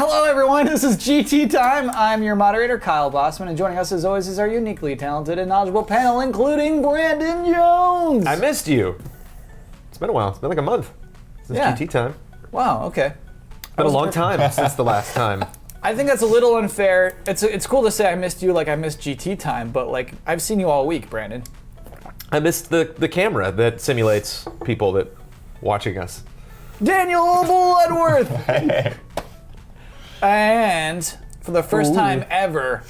Hello everyone, this is GT Time. I'm your moderator, Kyle Bossman, and joining us as always is our uniquely talented and knowledgeable panel, including Brandon Jones. I missed you. It's been a while. It's been like a month since GT Time. Wow, okay. Been a long time since the last time. I think that's a little unfair. It's cool to say I missed you like I missed GT Time, but like I've seen you all week, Brandon. I missed the camera that simulates people that watching us. Daniel Bloodworth! And for the first time ever,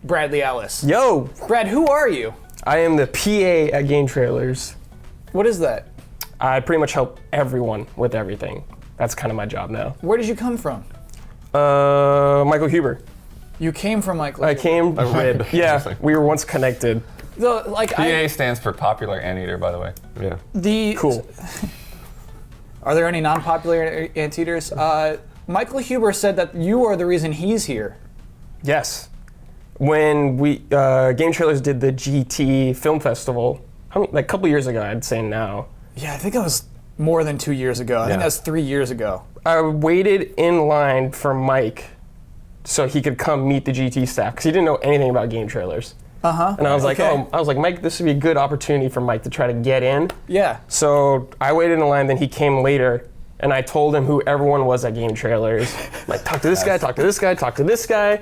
Bradley Ellis. Yo! Brad, who are you? I am the PA at Game Trailers. What is that? I pretty much help everyone with everything. That's kind of my job now. Where did you come from? Michael Huber. You came from Michael I came. A rib. Yeah, we were once connected. PA stands for Popular Anteater, by the way. Yeah. Cool. Are there any non-popular anteaters? Michael Huber said that you are the reason he's here. Yes. When we Game Trailers did the GT Film Festival, like a couple years ago, I'd say now. Yeah, I think that was more than 2 years ago. I think that was 3 years ago. I waited in line for Mike so he could come meet the GT staff because he didn't know anything about Game Trailers. And I was like, Mike, this would be a good opportunity for Mike to try to get in. Yeah. So I waited in line, then he came later, and I told him who everyone was at Game Trailers. Like, talk to this guy, talk to this guy, talk to this guy.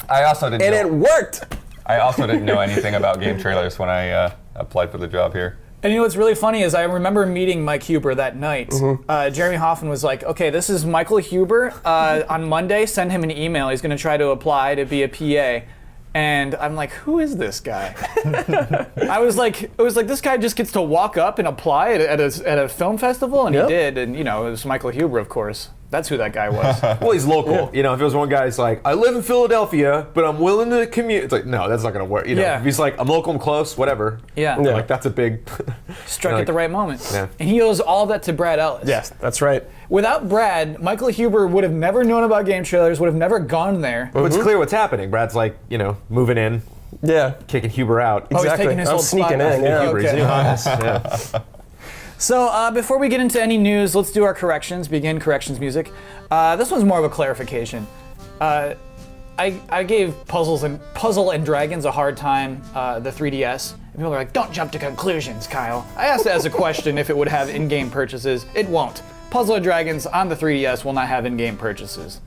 I also didn't And know, it worked! I also didn't know anything about Game Trailers when I applied for the job here. And you know what's really funny is I remember meeting Mike Huber that night. Jeremy Hoffman was like, okay, this is Michael Huber. On Monday, send him an email. He's going to try to apply to be a PA. And I'm like, who is this guy? It was like this guy just gets to walk up and apply at a film festival, and he did. And you know, it was Michael Huber, of course. That's who that guy was. Well, he's local. Yeah. You know, if it was one guy who's like, I live in Philadelphia, but I'm willing to commute. It's like, no, that's not going to work. You know, if he's like, I'm local, I'm close, whatever. Yeah. Like, that's a big... Struck at the right moment. Yeah. And he owes all of that to Brad Ellis. Yes, that's right. Without Brad, Michael Huber would have never known about Game Trailers, would have never gone there. But it's clear what's happening. Brad's like, you know, moving in, kicking Huber out. Oh, he's taking his I'm old sneaking spot in, back. yeah. Okay. Yeah. So before we get into any news, let's do our corrections. Begin corrections music. This one's more of a clarification. I gave Puzzle and Dragons a hard time, the 3DS. And people are like, don't jump to conclusions, Kyle. I asked it as a question if it would have in-game purchases. It won't. Puzzle and Dragons on the 3DS will not have in-game purchases.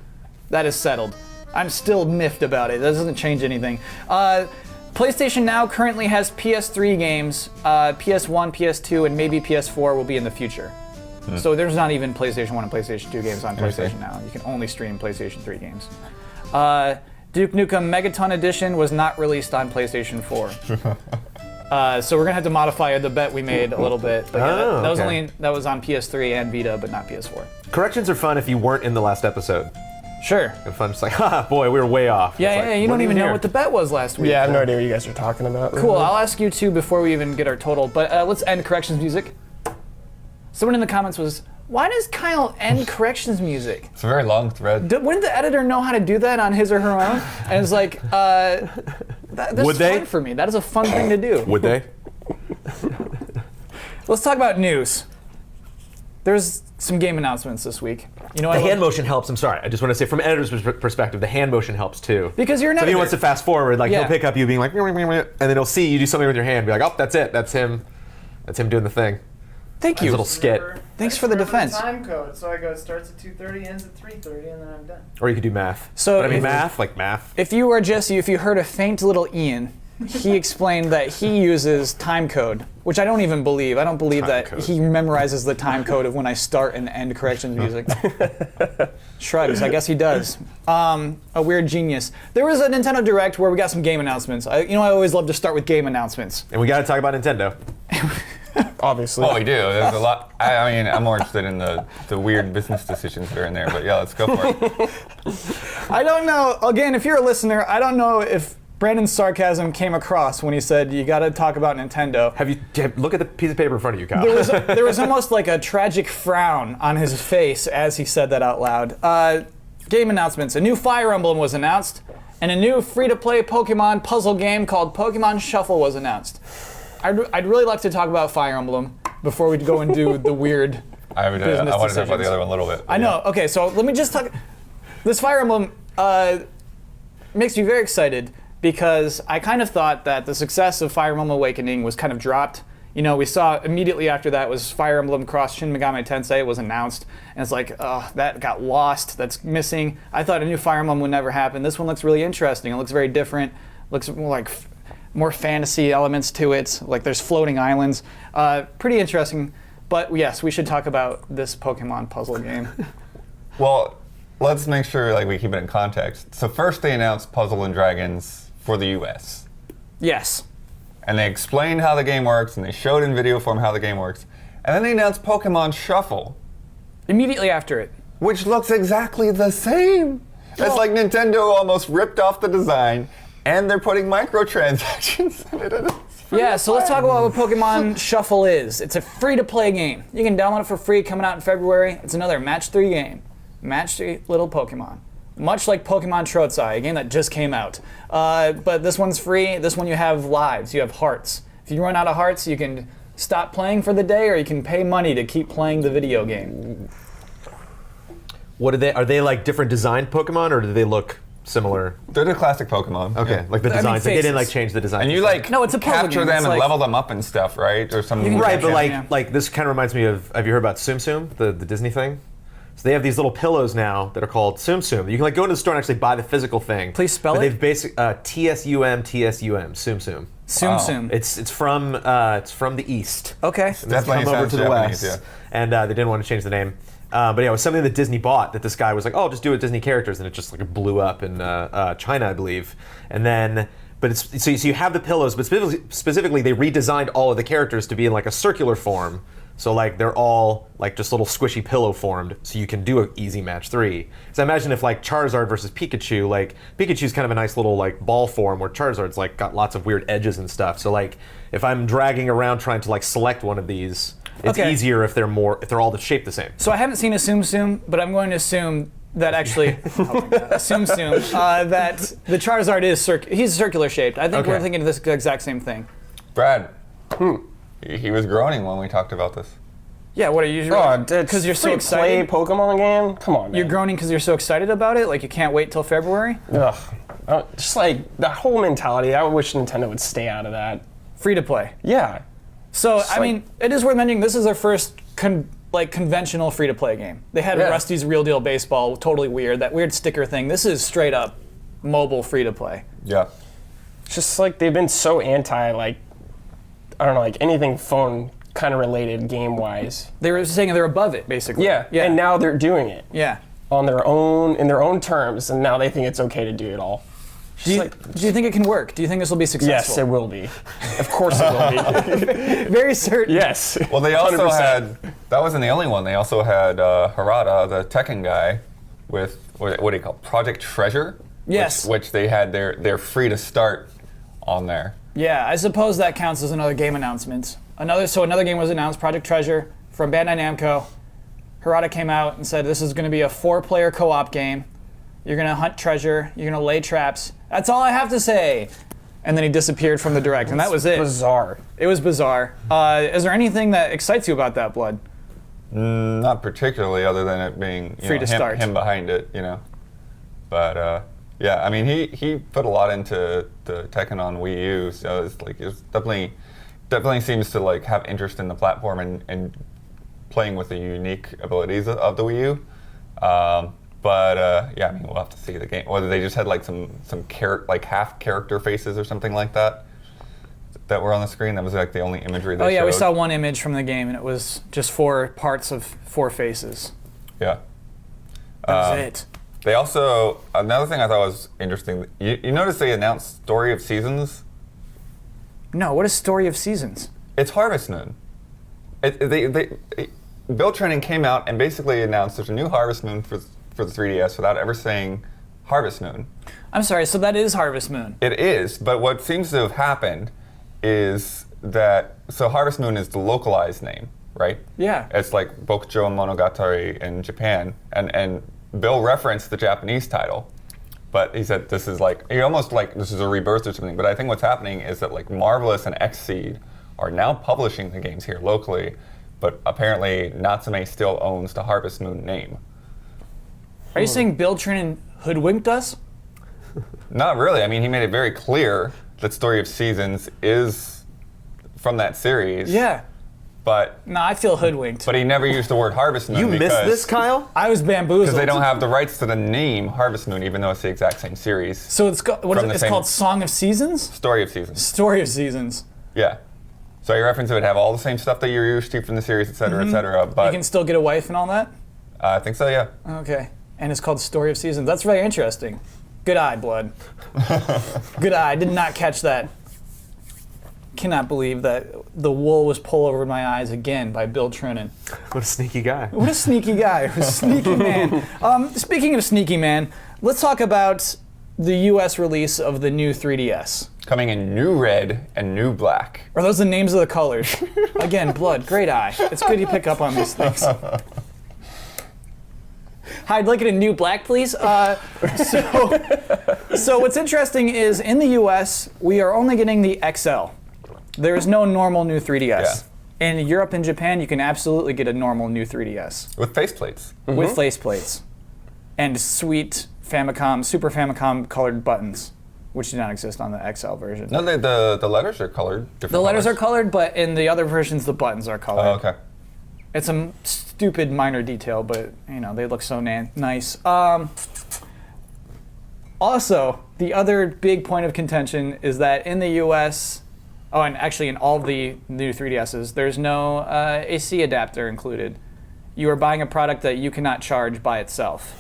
That is settled. I'm still miffed about it. That doesn't change anything. PlayStation Now currently has PS3 games, PS1, PS2, and maybe PS4 will be in the future. So there's not even PlayStation 1 and PlayStation 2 games on PlayStation Now. You can only stream PlayStation 3 games. Duke Nukem Megaton Edition was not released on PlayStation 4. So we're gonna have to modify the bet we made a little bit. But yeah, that was on PS3 and Vita, but not PS4. Corrections are fun if you weren't in the last episode. Sure. It's fun, just like, ha, boy, we were way off. Yeah, you don't even know what the bet was last week. Yeah, I have no idea what you guys are talking about. Cool, I'll ask you two before we even get our total, but let's end corrections music. Someone in the comments was, why does Kyle end corrections music? It's a very long thread. Wouldn't the editor know how to do that on his or her own? And it's like, that's fun for me. That is a fun thing to do. Would they? Let's talk about news. There's some game announcements this week. You know, the hand motion helps. I'm sorry. I just want to say, from an editor's perspective, the hand motion helps too. Because you're an editor. So if he wants to fast forward, like he'll pick up you being like, and then he'll see you do something with your hand, be like, oh, that's it. That's him. That's him doing the thing. Thank you. His little skit. Thanks for the defense. Time code, so I go starts at 2:30, ends at 3:30, and then I'm done. Or you could do math. So but I mean, math. If you were Jesse, if you heard a faint little Ian, he explained that he uses time code, which I don't even believe. I don't believe that he memorizes the time code of when I start and end corrections music. Shrugs, I guess he does. A weird genius. There was a Nintendo Direct where we got some game announcements. I always love to start with game announcements. And we got to talk about Nintendo. Obviously. Oh, we do. There's a lot. I mean, I'm more interested in the weird business decisions that are in there, but yeah, let's go for it. I don't know. Again, if you're a listener, I don't know if Brandon's sarcasm came across when he said, you got to talk about Nintendo. Look at the piece of paper in front of you, Kyle. There was almost like a tragic frown on his face as he said that out loud. Game announcements. A new Fire Emblem was announced, and a new free-to-play Pokemon puzzle game called Pokemon Shuffle was announced. I'd really like to talk about Fire Emblem before we go and do the weird I want to talk about the other one a little bit. I know. Okay, so let me just talk. This Fire Emblem makes me very excited because I kind of thought that the success of Fire Emblem Awakening was kind of dropped. You know, we saw immediately after that was Fire Emblem Cross Shin Megami Tensei was announced, and it's like, oh, that got lost, that's missing. I thought a new Fire Emblem would never happen. This one looks really interesting. It looks very different. Looks more like more fantasy elements to it. Like there's floating islands. Pretty interesting. But yes, we should talk about this Pokemon puzzle game. Well, let's make sure like we keep it in context. So first they announced Puzzle and Dragons for the US. Yes. And they explained how the game works, and they showed in video form how the game works. And then they announced Pokemon Shuffle, Immediately after it. which looks exactly the same. It's like Nintendo almost ripped off the design, and they're putting microtransactions in it. Yeah, so let's talk about what Pokemon Shuffle is. It's a free-to-play game. You can download it for free, coming out in February. It's another Match 3 game. Match 3 little Pokemon. Much like Pokemon Trotsai, a game that just came out. But this one's free. This one you have lives, you have hearts. If you run out of hearts, you can stop playing for the day, or you can pay money to keep playing the video game. What are they? Are they like different designed Pokemon, or do they look similar? They're the classic Pokemon. Okay, yeah. like the I mean, designs. Like they didn't like faces. change the design. And you like No, it's a puzzle capture game. them It's and like- level them up and stuff, right? Or some You can Right, but Yeah, like yeah. like this kind of reminds me of. Have you heard about Tsum Tsum, the Disney thing? So they have these little pillows now that are called Tsum Tsum. You can like go into the store and actually buy the physical thing. Please spell but it. They've basic TSUM Tsum Tsum. Tsum Tsum. It's from the East. Okay. It's Definitely come over sounds to the Japanese, West, yeah. and they didn't want to change the name. But yeah, it was something that Disney bought that this guy was like, oh, just do it with Disney characters, and it just like blew up in China, I believe. And then, but it's so you have the pillows, but specifically they redesigned all of the characters to be in like a circular form. So like they're all like just little squishy pillow formed, so you can do an easy match 3. So imagine if like Charizard versus Pikachu, like Pikachu's kind of a nice little like ball form, where Charizard's like got lots of weird edges and stuff. So like if I'm dragging around trying to like select one of these, it's Okay. easier if they're all shaped the same. So I haven't seen a Tsum Tsum, but I'm going to assume that actually, Tsum Tsum, that the Charizard is he's circular shaped. I think Okay. we're thinking of this exact same thing. Brad. He was groaning when we talked about this. Yeah, what are you? Because you're so Play excited. Pokemon game? Come on, man. You're groaning because you're so excited about it. Like you can't wait till February. Ugh. Just like that whole mentality. I wish Nintendo would stay out of that. Free to play. Yeah. So I like- mean, it is worth mentioning this is their first conventional free to play game. They had Yeah. Rusty's Real Deal Baseball, totally weird. That weird sticker thing. This is straight up mobile free to play. Yeah. It's just like they've been so anti, like, I don't know, like anything phone kind of related game wise. They were saying they're above it, basically. Yeah. Yeah. And now they're doing it yeah. on their own, in their own terms, and now they think it's okay to do it all. Do you, like- do you think it can work? Do you think this will be Yes, successful? it will be. Of course it will be. Very certain. Yes. Well, they also 100%. had, that wasn't the only one. They also had Harada, the Tekken guy, with, what do you call it, Project Treasure? Yes. Which they had their free to start on there. Yeah, I suppose that counts as another game announcement. Another game was announced, Project Treasure from Bandai Namco. Harada came out and said this is going to be a 4-player co-op game. You're going to hunt treasure. You're going to lay traps. That's all I have to say. And then he disappeared from the direct, and that was it. Bizarre. It was bizarre. Is there anything that excites you about that, Blood? Not particularly, other than it being Free to start. him behind it, you know. But yeah, I mean, he put a lot into the Tekken on Wii U, so it's definitely seems to like have interest in the platform and playing with the unique abilities of the Wii U. But yeah, I mean, we'll have to see the game. Whether they just had like some half character faces or something like that were on the screen. That was like the only imagery they Oh yeah, showed. we saw one image from the game, and it was just 4 parts of 4 faces. Yeah. That was it. They also, another thing I thought was interesting, you notice they announced Story of Seasons? No, what is Story of Seasons? It's Harvest Moon. Build Training came out and basically announced there's a new Harvest Moon for the 3DS without ever saying Harvest Moon. I'm sorry, so that is Harvest Moon. It is, but what seems to have happened is that, so Harvest Moon is the localized name, right? Yeah. It's like Bokujo Monogatari in Japan, and Bill referenced the Japanese title, but he said this is like, he almost like this is a rebirth or something, but I think what's happening is that like Marvelous and Xseed are now publishing the games here locally, but apparently Natsume still owns the Harvest Moon name. Are you saying Bill Trinan hoodwinked us? Not really. I mean, he made it very clear that Story of Seasons is from that series. Yeah. But No, I feel hoodwinked. he never used the word Harvest Moon. You missed this, Kyle? I was bamboozled. Because they don't have the rights to the name Harvest Moon, even though it's the exact same series. So it's what is From it? the It's same- called Song of Seasons? Story of Seasons. Story of Seasons. Yeah. So your reference would have all the same stuff that you're used to from the series, et cetera, et cetera. You But can still get a wife and all that? I think so, yeah. Okay. And it's called Story of Seasons. That's very interesting. Good eye, Blood. Good eye. I did not catch that. Cannot believe that the wool was pulled over my eyes again by Bill Trinan. What a sneaky guy. What a sneaky guy. A sneaky man. Speaking of sneaky man, let's talk about the US release of the new 3DS. Coming in new red and new black. Are those the names of the colors? Again, Blood, great eye. It's good you pick up on these things. Hi, I'd like it in new black, please. So what's interesting is in the US, we are only getting the XL. There is no normal new 3DS. In Europe and Japan, you can absolutely get a normal new 3DS. With faceplates. With faceplates. And sweet Famicom, Super Famicom colored buttons, which do not exist on the XL version. No, the letters are colored. Different The letters are colors. colored, but in the other versions, the buttons are colored. Oh, okay. It's a stupid minor detail, but they look so nice. Also, the other big point of contention is that in the US, and actually in all the new 3DSs, there's no AC adapter included. You are buying a product that you cannot charge by itself.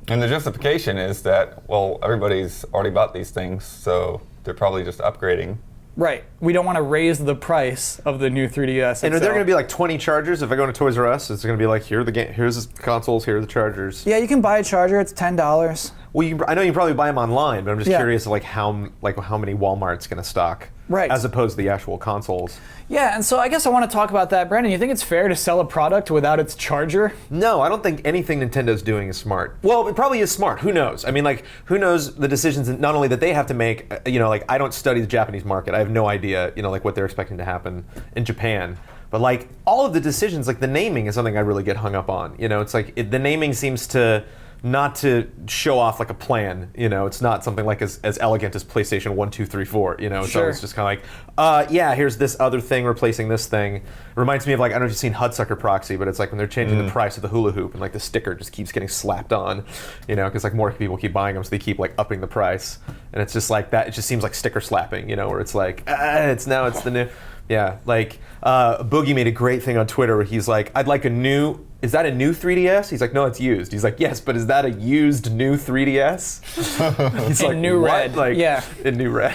And the justification is that, well, everybody's already bought these things, so they're probably just upgrading. Right. We don't want to raise the price of the new 3DS. And are there XL. going to be like 20 chargers? If I go to Toys R Us, it's going to be like, here's the consoles, here are the chargers. Yeah, you can buy a charger. It's $10. Well, I know you can probably buy them online, but I'm just Yeah. curious like how many Walmart's going to stock, Right. as opposed to the actual consoles. Yeah, and so I guess I want to talk about that. Brandon, you think it's fair to sell a product without its charger? No, I don't think anything Nintendo's doing is smart. Well, it probably is smart. Who knows? I mean, like, who knows the decisions not only that they have to make, like, I don't study the Japanese market. I have no idea, like, what they're expecting to happen in Japan. But, like, all of the decisions, like, the naming is something I really get hung up on. It's like, the naming seems to not to show off like a plan, it's not something like as elegant as PlayStation 1, 2, 3, 4, So Sure. it's just kind of like, here's this other thing replacing this thing. It reminds me of like, I don't know if you've seen Hudsucker Proxy, but it's like when they're changing the price of the hula hoop and like the sticker just keeps getting slapped on, because like more people keep buying them, so they keep like upping the price. And it's just like that, it just seems like sticker slapping, where it's like, it's the new. Yeah, like Boogie made a great thing on Twitter where he's like, I'd like is that a new 3DS? He's like, no, it's used. He's like, yes, but is that a used new 3DS? He's In like, new what? red, Like, yeah. In new red.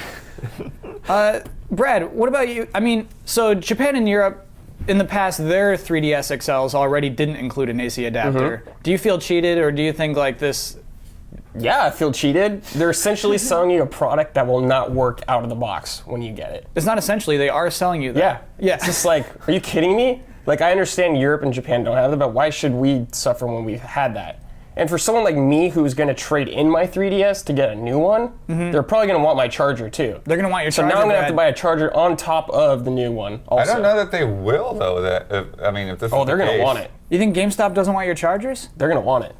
Brad, what about you? I mean, so Japan and Europe, in the past, their 3DS XLs already didn't include an AC adapter. Do you feel cheated, or do you think like this? Yeah, I feel cheated. They're essentially selling you a product that will not work out of the box when you get it. It's not essentially, they are selling you that. Yeah. Yeah. It's just like, are you kidding me? Like, I understand Europe and Japan don't have that, but why should we suffer when we've had that? And for someone like me who's going to trade in my 3DS to get a new one, they're probably going to want my charger too. They're going to want your So charger. now I'm going to have Brad. to buy a charger on top of the new one also. I don't know that they will, though. If this Oh, is they're the going to case- want it. You think GameStop doesn't want your chargers? They're going to want it.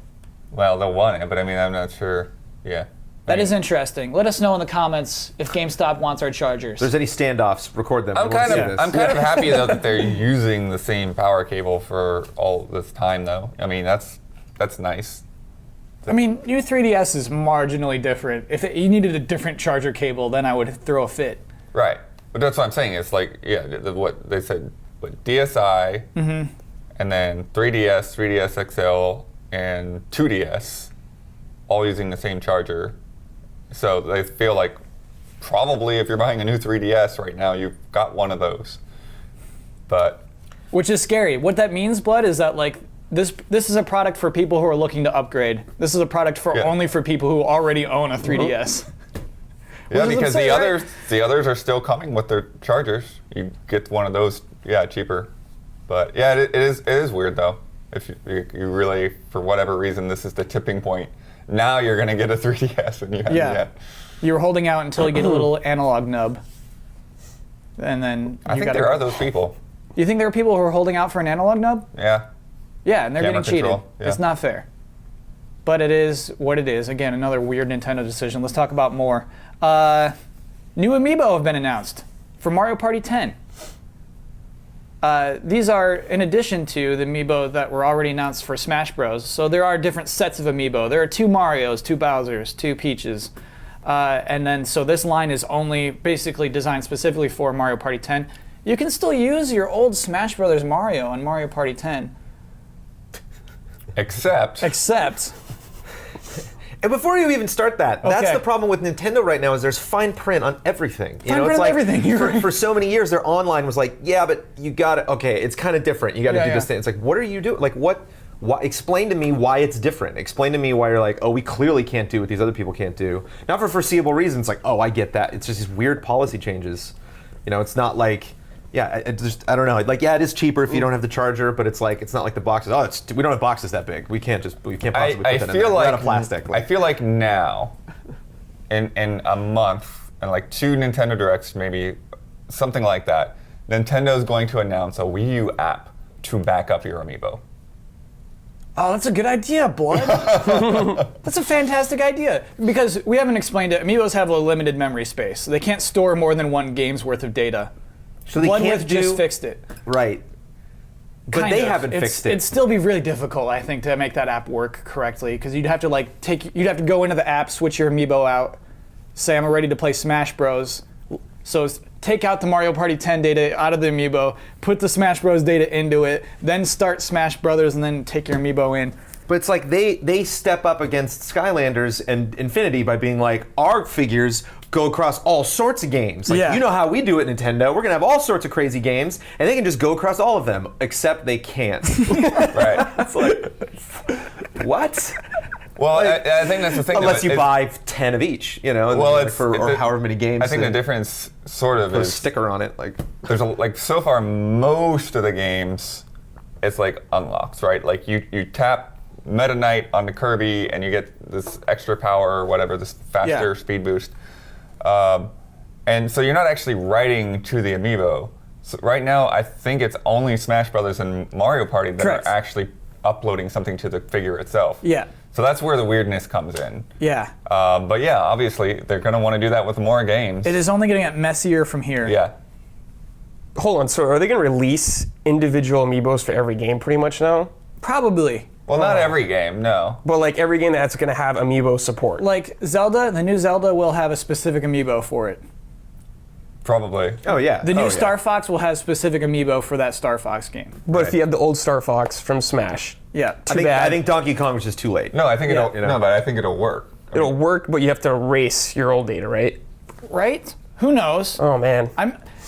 Well, they'll want it, but I mean, I'm not sure. Yeah. That is interesting. Let us know in the comments if GameStop wants our chargers. If there's any standoffs, record them. I'm We wanna kind see of this. I'm kind of happy though that they're using the same power cable for all this time though. I mean that's nice. I mean, new 3DS is marginally different. If you needed a different charger cable, then I would throw a fit. Right. But that's what I'm saying. It's like what they said, DSi, and then 3DS, 3DS XL, and 2DS, all using the same charger. So they feel like probably if you're buying a new 3DS right now, you've got one of those. But Which is scary. What that means, Blood, is that like this is a product for people who are looking to upgrade. This is a product for Yeah. only for people who already own a 3DS. yeah, Which is because insane, right? the others are still coming with their chargers. You get one of those, cheaper. But yeah, it is weird though. If you really, for whatever reason, this is the tipping point. Now you're gonna get a 3DS and you haven't Yeah. yet. You were holding out until you get a little analog nub. And then I think there are those people. You think there are people who are holding out for an analog nub? Yeah. Yeah, and they're Camera getting cheated. control, yeah. It's not fair. but it is what it is. Again, another weird Nintendo decision. Let's talk about more. New amiibo have been announced for Mario Party 10. These are in addition to the amiibo that were already announced for Smash Bros. So there are different sets of amiibo. There are 2 Marios, 2 Bowsers, 2 Peaches. And then, so this line is only basically designed specifically for Mario Party 10. You can still use your old Smash Bros. Mario on Mario Party 10. Except And before you even start that, that's Okay. the problem with Nintendo right now is there's fine print on everything. Fine print on everything, you're right. for so many years, their online was like, yeah, but you got it. Okay, it's kind of different. You got to Yeah, do this yeah. thing. It's like, what are you doing? Like, what? Explain to me why it's different. Explain to me why you're like, oh, we clearly can't do what these other people can't do. Not for foreseeable reasons. Like, oh, I get that. It's just these weird policy changes. You know, it's not like. Yeah, I don't know. Like, yeah, it is cheaper if you don't have the charger, but it's like it's not like the boxes. Oh, we don't have boxes that big. We can't possibly put that in there. We're out of plastic. I feel like now, in a month, and like 2 Nintendo Directs, maybe something like that, Nintendo's going to announce a Wii U app to back up your amiibo. Oh, that's a good idea, Blood. That's a fantastic idea. Because we haven't explained it. Amiibos have a limited memory space. They can't store more than 1 game's worth of data. So they Bloodworth can't just fixed it. right. But Kind they of. haven't fixed it. It'd still be really difficult, I think, to make that app work correctly, because you'd have to you'd have to go into the app, switch your amiibo out, say I'm ready to play Smash Bros. So take out the Mario Party 10 data out of the amiibo, put the Smash Bros. Data into it, then start Smash Brothers, and then take your amiibo in. But it's like they step up against Skylanders and Infinity by being like, our figures go across all sorts of games. Like, Yeah. you know how we do it, Nintendo. We're gonna have all sorts of crazy games, and they can just go across all of them, except they can't. Right. It's like, what? Well, I think that's the thing. Unless though, you buy 10 of each, you know, and well, like it's or however many games. I think the and difference sort of put a is sticker on it, like. there's so far most of the games, it's like unlocks, right? Like you tap Meta Knight on the Kirby and you get this extra power or whatever, this faster speed boost. And so you're not actually writing to the amiibo. So right now, I think it's only Smash Brothers and Mario Party that Correct. are actually uploading something to the figure itself. Yeah. So that's where the weirdness comes in. Yeah. But yeah, obviously they're going to want to do that with more games. It is only going to get messier from here. Yeah. Hold on, so are they going to release individual amiibos for every game pretty much now? Probably. Well, not every game, no. But like every game that's going to have amiibo support. Like Zelda, the new Zelda will have a specific amiibo for it. Probably. Oh yeah. The new oh, yeah. Star Fox will have specific amiibo for that Star Fox game. But if you have the old Star Fox from Smash, Yeah. too bad. I think Donkey Kong was just too late. No, I think Yeah. it'll. No, but I think it'll work. it'll work, but you have to erase your old data, right? Right? Who knows? Oh man.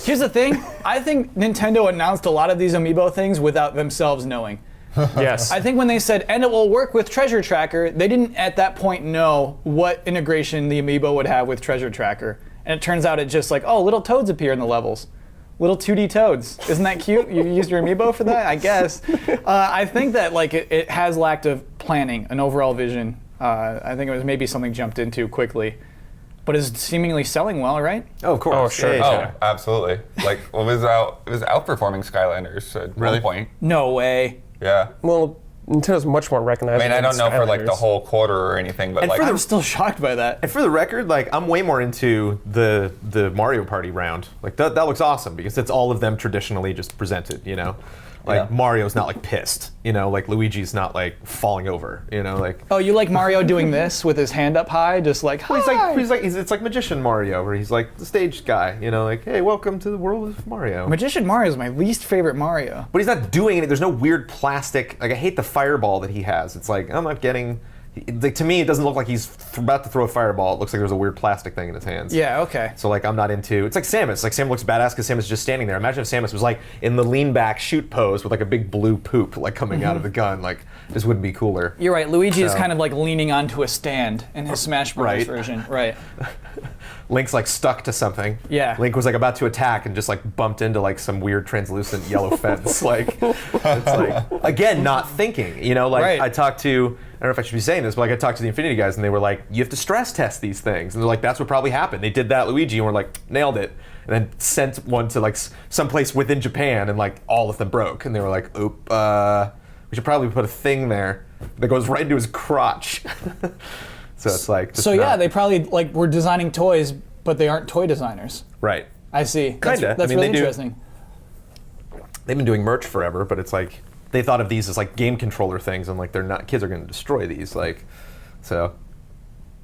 Here's the thing. I think Nintendo announced a lot of these amiibo things without themselves knowing. Yes. I think when they said, and it will work with Treasure Tracker, they didn't at that point know what integration the amiibo would have with Treasure Tracker. And it turns out it's just like, oh, little toads appear in the levels. Little 2D toads. Isn't that cute? You used your amiibo for that? I guess. I think that like it has lacked of planning, an overall vision. I think it was maybe something jumped into quickly. But is seemingly selling well, right? Oh, of course. Oh, sure. Yeah, Oh, yeah. absolutely. Like, well, it was outperforming Skylanders at one point. No way. Yeah. Well, Nintendo's much more I recognizable. mean, I don't know for like the Skylanders. whole quarter or anything, but And like, for the- I'm still shocked by that. And for the record, like I'm way more into the Mario Party round. Like that looks awesome because it's all of them traditionally just presented, you know. Like Yeah. Mario's not like pissed, you know, like Luigi's not like falling over, you know, like Oh, you like Mario doing this with his hand up high, just like, hi. it's like Magician Mario where he's like the stage guy, you know, like, hey, welcome to the world of Mario. Magician Mario is my least favorite Mario. But he's not doing it. There's no weird plastic. Like I hate the fireball that he has. It's like I'm not getting. Like to me, it doesn't look like he's about to throw a fireball. It looks like there's a weird plastic thing in his hands. Yeah, okay. So like I'm not into. It's like Samus. Like Sam looks badass because Samus is just standing there. Imagine if Samus was like in the lean back shoot pose with like a big blue poop like coming out of the gun. Like this wouldn't be cooler. You're right. Luigi is So- kind of like leaning onto a stand in his Smash Bros. Right. version. Right. Link's like stuck to something. Yeah. Link was like about to attack and just like bumped into like some weird translucent yellow fence. Like it's like again not thinking. You know, like Right. I talked to. I don't know if I should be saying this, but like I talked to the Infinity guys and they were like, you have to stress test these things. And they're like, that's what probably happened. They did that Luigi and we're like, nailed it. And then sent one to like someplace within Japan and like all of them broke. And they were like, oop, We should probably put a thing there that goes right into his crotch. So it's like. Just So yeah, not- they probably like were designing toys, but they aren't toy designers. Right. I see. Kinda. That's I mean, really they do. interesting. They've been doing merch forever, but it's like they thought of these as like game controller things, and like they're not. Kids are going to destroy these. Like, so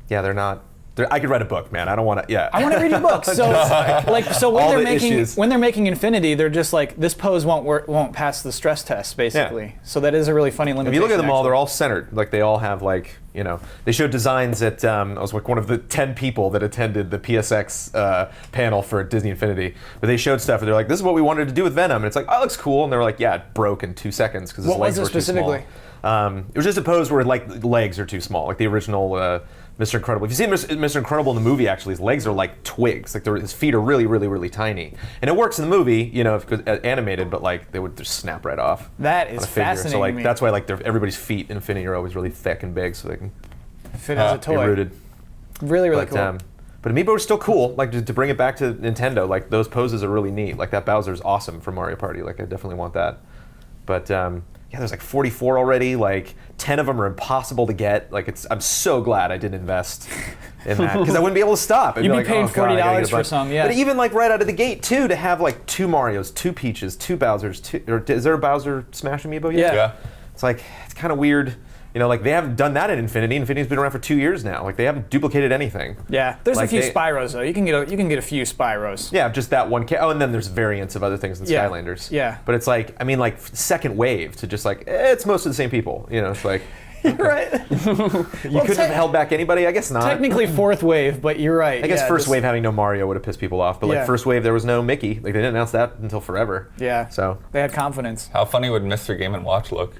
yeah, they're not. I could write a book, man. I don't want to. Yeah. I want to read your book. So, so when All they're the making issues. Infinity, they're just like this pose won't pass the stress test, basically. Yeah. So that is a really funny limitation. If you look at them all, actually. they're all centered. Like they all have like they showed designs at. I was like one of the 10 people that attended the PSX panel for Disney Infinity, but they showed stuff and they're like, "This is what we wanted to do with Venom," and it's like, "Oh, it looks cool," and they were like, "Yeah, it broke in 2 seconds because his What was legs it were too small." specifically? It was just a pose where like legs are too small, like the original. Mr. Incredible. If you see Mr. Incredible in the movie, actually, his legs are like twigs. Like his feet are really, really, really tiny. And it works in the movie, if animated, but like they would just snap right off. That on is a figure. fascinating. So like to me. that's why like everybody's feet in Infinity are always really thick and big, so they can fit as a be toy. rooted. Really, really But cool. but Amiibo are still cool. Like to bring it back to Nintendo, like those poses are really neat. Like that Bowser's awesome from Mario Party. Like I definitely want that. But yeah, there's like 44 already. Like 10 of them are impossible to get. Like I'm so glad I didn't invest in that because I wouldn't be able to stop. I'd You'd be like, paying oh, God, I gotta $40 get a for bunch. some, yeah. But even like right out of the gate too, to have like 2 Marios, 2 Peaches, 2 Bowsers, is there a Bowser Smash Amiibo yet? Yeah. It's like it's kind of weird. Like they haven't done that in Infinity. Infinity's been around for 2 years now. Like they haven't duplicated anything. Yeah, there's Like a few they- Spyros though. You can get a few Spyros. Yeah, just that one. Oh, and then there's variants of other things than Yeah. Skylanders. Yeah. But it's like, I mean, like second wave to just like, it's most of the same people. It's like right. you couldn't have held back anybody. I guess not. Technically fourth wave, but you're right. I guess yeah, first just- wave having no Mario would have pissed people off. But like Yeah. first wave, there was no Mickey. Like they didn't announce that until forever. Yeah. So They had confidence. How funny would Mr. Game & Watch look?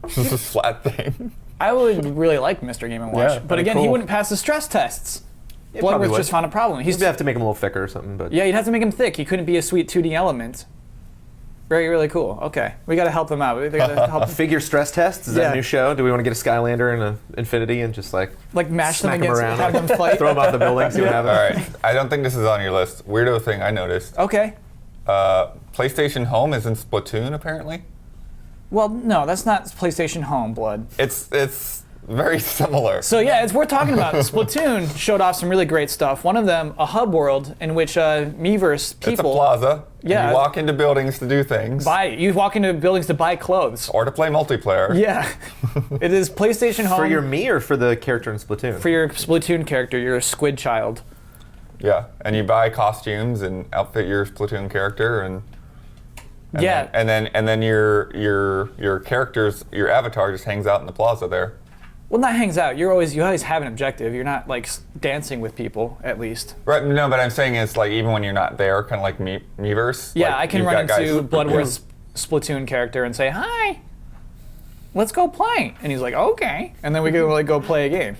Just a flat thing. I would really like Mr. Game & Watch, Yeah, but that'd be again, he cool. wouldn't pass the stress tests. probably Bloodworth would. just found a problem. He's you'd have to make them a little thicker or something. But yeah, you'd have to make him thick. He couldn't be a sweet 2D element. Very, really cool. Okay, we got to help them out. We got to help figure stress tests. Is that Yeah. a new show? Do we want to get a Skylander and an Infinity and just like like mash them smack them against, around, have them fight. throw them off the building, see what All happens? right. I don't think this is on your list. Weirdo thing I noticed. Okay. PlayStation Home is in Splatoon, apparently. Well, no, that's not PlayStation Home, Blood. It's very similar. So yeah, it's worth talking about. Splatoon showed off some really great stuff. One of them, a hub world in which Miiverse people it's a plaza. Yeah. You walk into buildings to do things. You walk into buildings to buy clothes. Or to play multiplayer. Yeah, it is PlayStation Home For your me or for the character in Splatoon? for your Splatoon character. You're a squid child. Yeah. And you buy costumes and outfit your Splatoon character and Yeah. then your character's your avatar just hangs out in the plaza there. Well, that hangs out. You always have an objective. You're not like dancing with people, at least. Right, no, but I'm saying it's like even when you're not there, kind of like Miiverse. Yeah, like, I can you've run got into guys- Bloodworth's Splatoon character and say, "Hi, let's go play," and he's like, "Okay," and then we can like go play a game.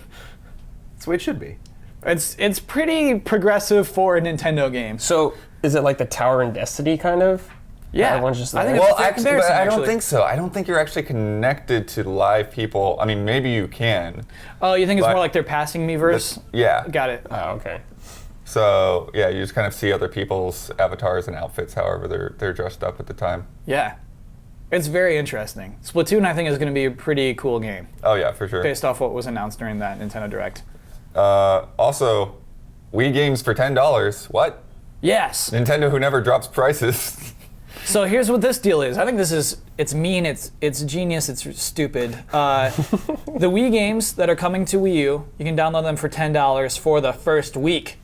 That's the way it should be. It's pretty progressive for a Nintendo game. So is it like the Tower and Destiny kind of? Yeah, Everyone's just I think there. it's a Well, fair actually, comparison, but I don't actually. think so. I don't think you're actually connected to live people. I mean, maybe you can. Oh, you think it's But- more like they're passing Miiverse? Yeah. Got it. Oh, okay. So yeah, you just kind of see other people's avatars and outfits, however they're dressed up at the time. Yeah. It's very interesting. Splatoon, I think, is going to be a pretty cool game Oh yeah, for sure. based off what was announced during that Nintendo Direct. Also, Wii games for $10. What? Yes. Nintendo, who never drops prices. So here's what this deal is. I think it's mean, it's genius, it's stupid. The Wii games that are coming to Wii U, you can download them for $10 for the first week.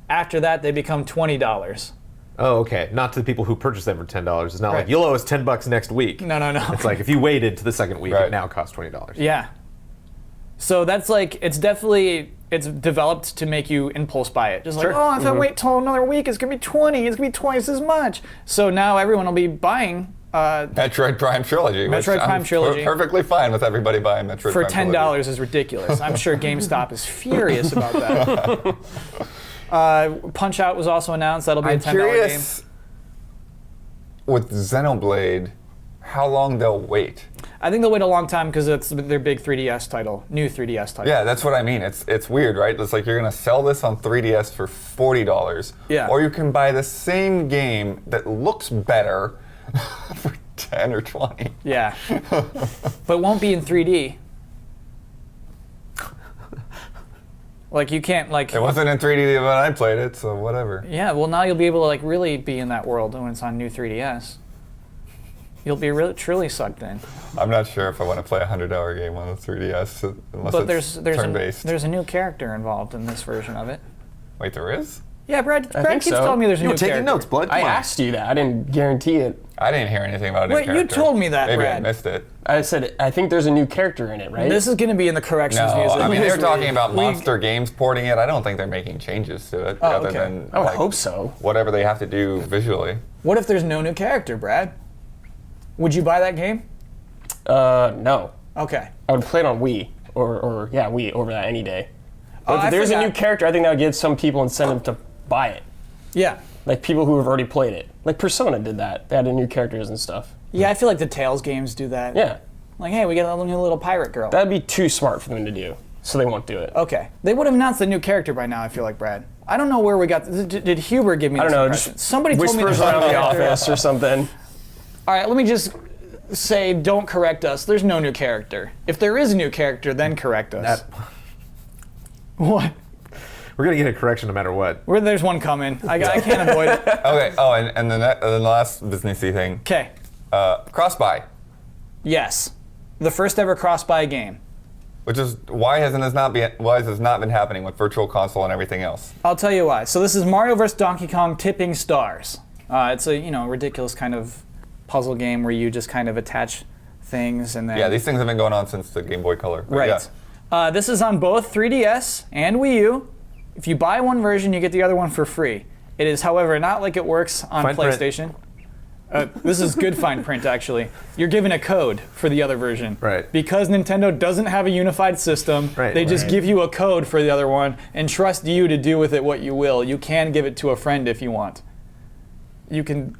After that, they become $20. Oh, okay. Not to the people who purchased them for $10. It's not Right. like you'll owe us $10 next week. No. It's like if you waited to the second week, Right. it now costs $20. Yeah. So that's like, it's developed to make you impulse buy it. Just like, Sure. oh, if I wait till another week, it's gonna be 20, it's gonna be twice as much. So now everyone will be buying Metroid Prime Trilogy. which Metroid Prime I'm Trilogy. Perfectly fine with everybody buying Metroid for Prime $10 Trilogy. is ridiculous. I'm sure GameStop is furious about that. Punch Out was also announced. That'll be a I'm $10 game. curious with Xenoblade how long they'll wait. I think they'll wait a long time because it's their big 3DS title, new 3DS title. Yeah, that's what I mean. It's weird, right? It's like you're gonna sell this on 3DS for $40, Yeah. or you can buy the same game that looks better for 10 or 20. Yeah. But it won't be in 3D. Like you can't like. It wasn't in 3D when I played it, so whatever. Yeah. Well, now you'll be able to like really be in that world when it's on new 3DS. You'll be really truly sucked in. I'm not sure if I want to play a $100 game on the 3DS unless But it's turn-based. there's a new character involved in this version of it. Wait, there is? Yeah, Brad think keeps so. telling me there's a You new were taking character. notes, Blood. I Come on. asked you that. I didn't guarantee it. I didn't hear anything about a new Wait, you character. told me that, Maybe I Brad. missed it. I said I think there's a new character in it, right? This is going to be in the corrections No, music. I mean, they're We- talking about we- Monster Games porting it. I don't think they're making changes to it Oh, other okay. than I would like, hope so. whatever they have to do visually. What if there's no new character, Brad? Would you buy that game? No. Okay. I would play it on Wii or Wii over that any day. But I if there's a forgot. new character, I think that would give some people incentive to buy it. Yeah. Like people who have already played it. Like Persona did that. They added new characters and stuff. Yeah, I feel like the Tales games do that. Yeah. Like, hey, we got a new little pirate girl. That'd be too smart for them to do. So they won't do it. Okay. They would have announced the new character by now, I feel like, Brad. I don't know where we got this. Did Huber give me I this don't know, impression? just Somebody told me whispers there's a around new the character. office or something. All right, let me just say, don't correct us. There's no new character. If there is a new character, then correct us. What? We're gonna get a correction no matter what. There's one coming. I can't avoid it. Okay. Oh, and then the last businessy thing. Okay. Cross-buy, Yes. The first ever cross-buy game. which is why has this not been happening with Virtual Console and everything else? I'll tell you why. So this is Mario vs. Donkey Kong Tipping Stars. It's a ridiculous kind of puzzle game where you just kind of attach things and then. Yeah, these things have been going on since the Game Boy Color. But Right. Yeah. This is on both 3DS and Wii U. If you buy one version, you get the other one for free. It is, however, not like it works on Fine print. PlayStation. This is good fine print, actually. You're given a code for the other version. Right. Because Nintendo doesn't have a unified system, Right. they just Right. give you a code for the other one and trust you to do with it what you will. You can give it to a friend if you want. You can.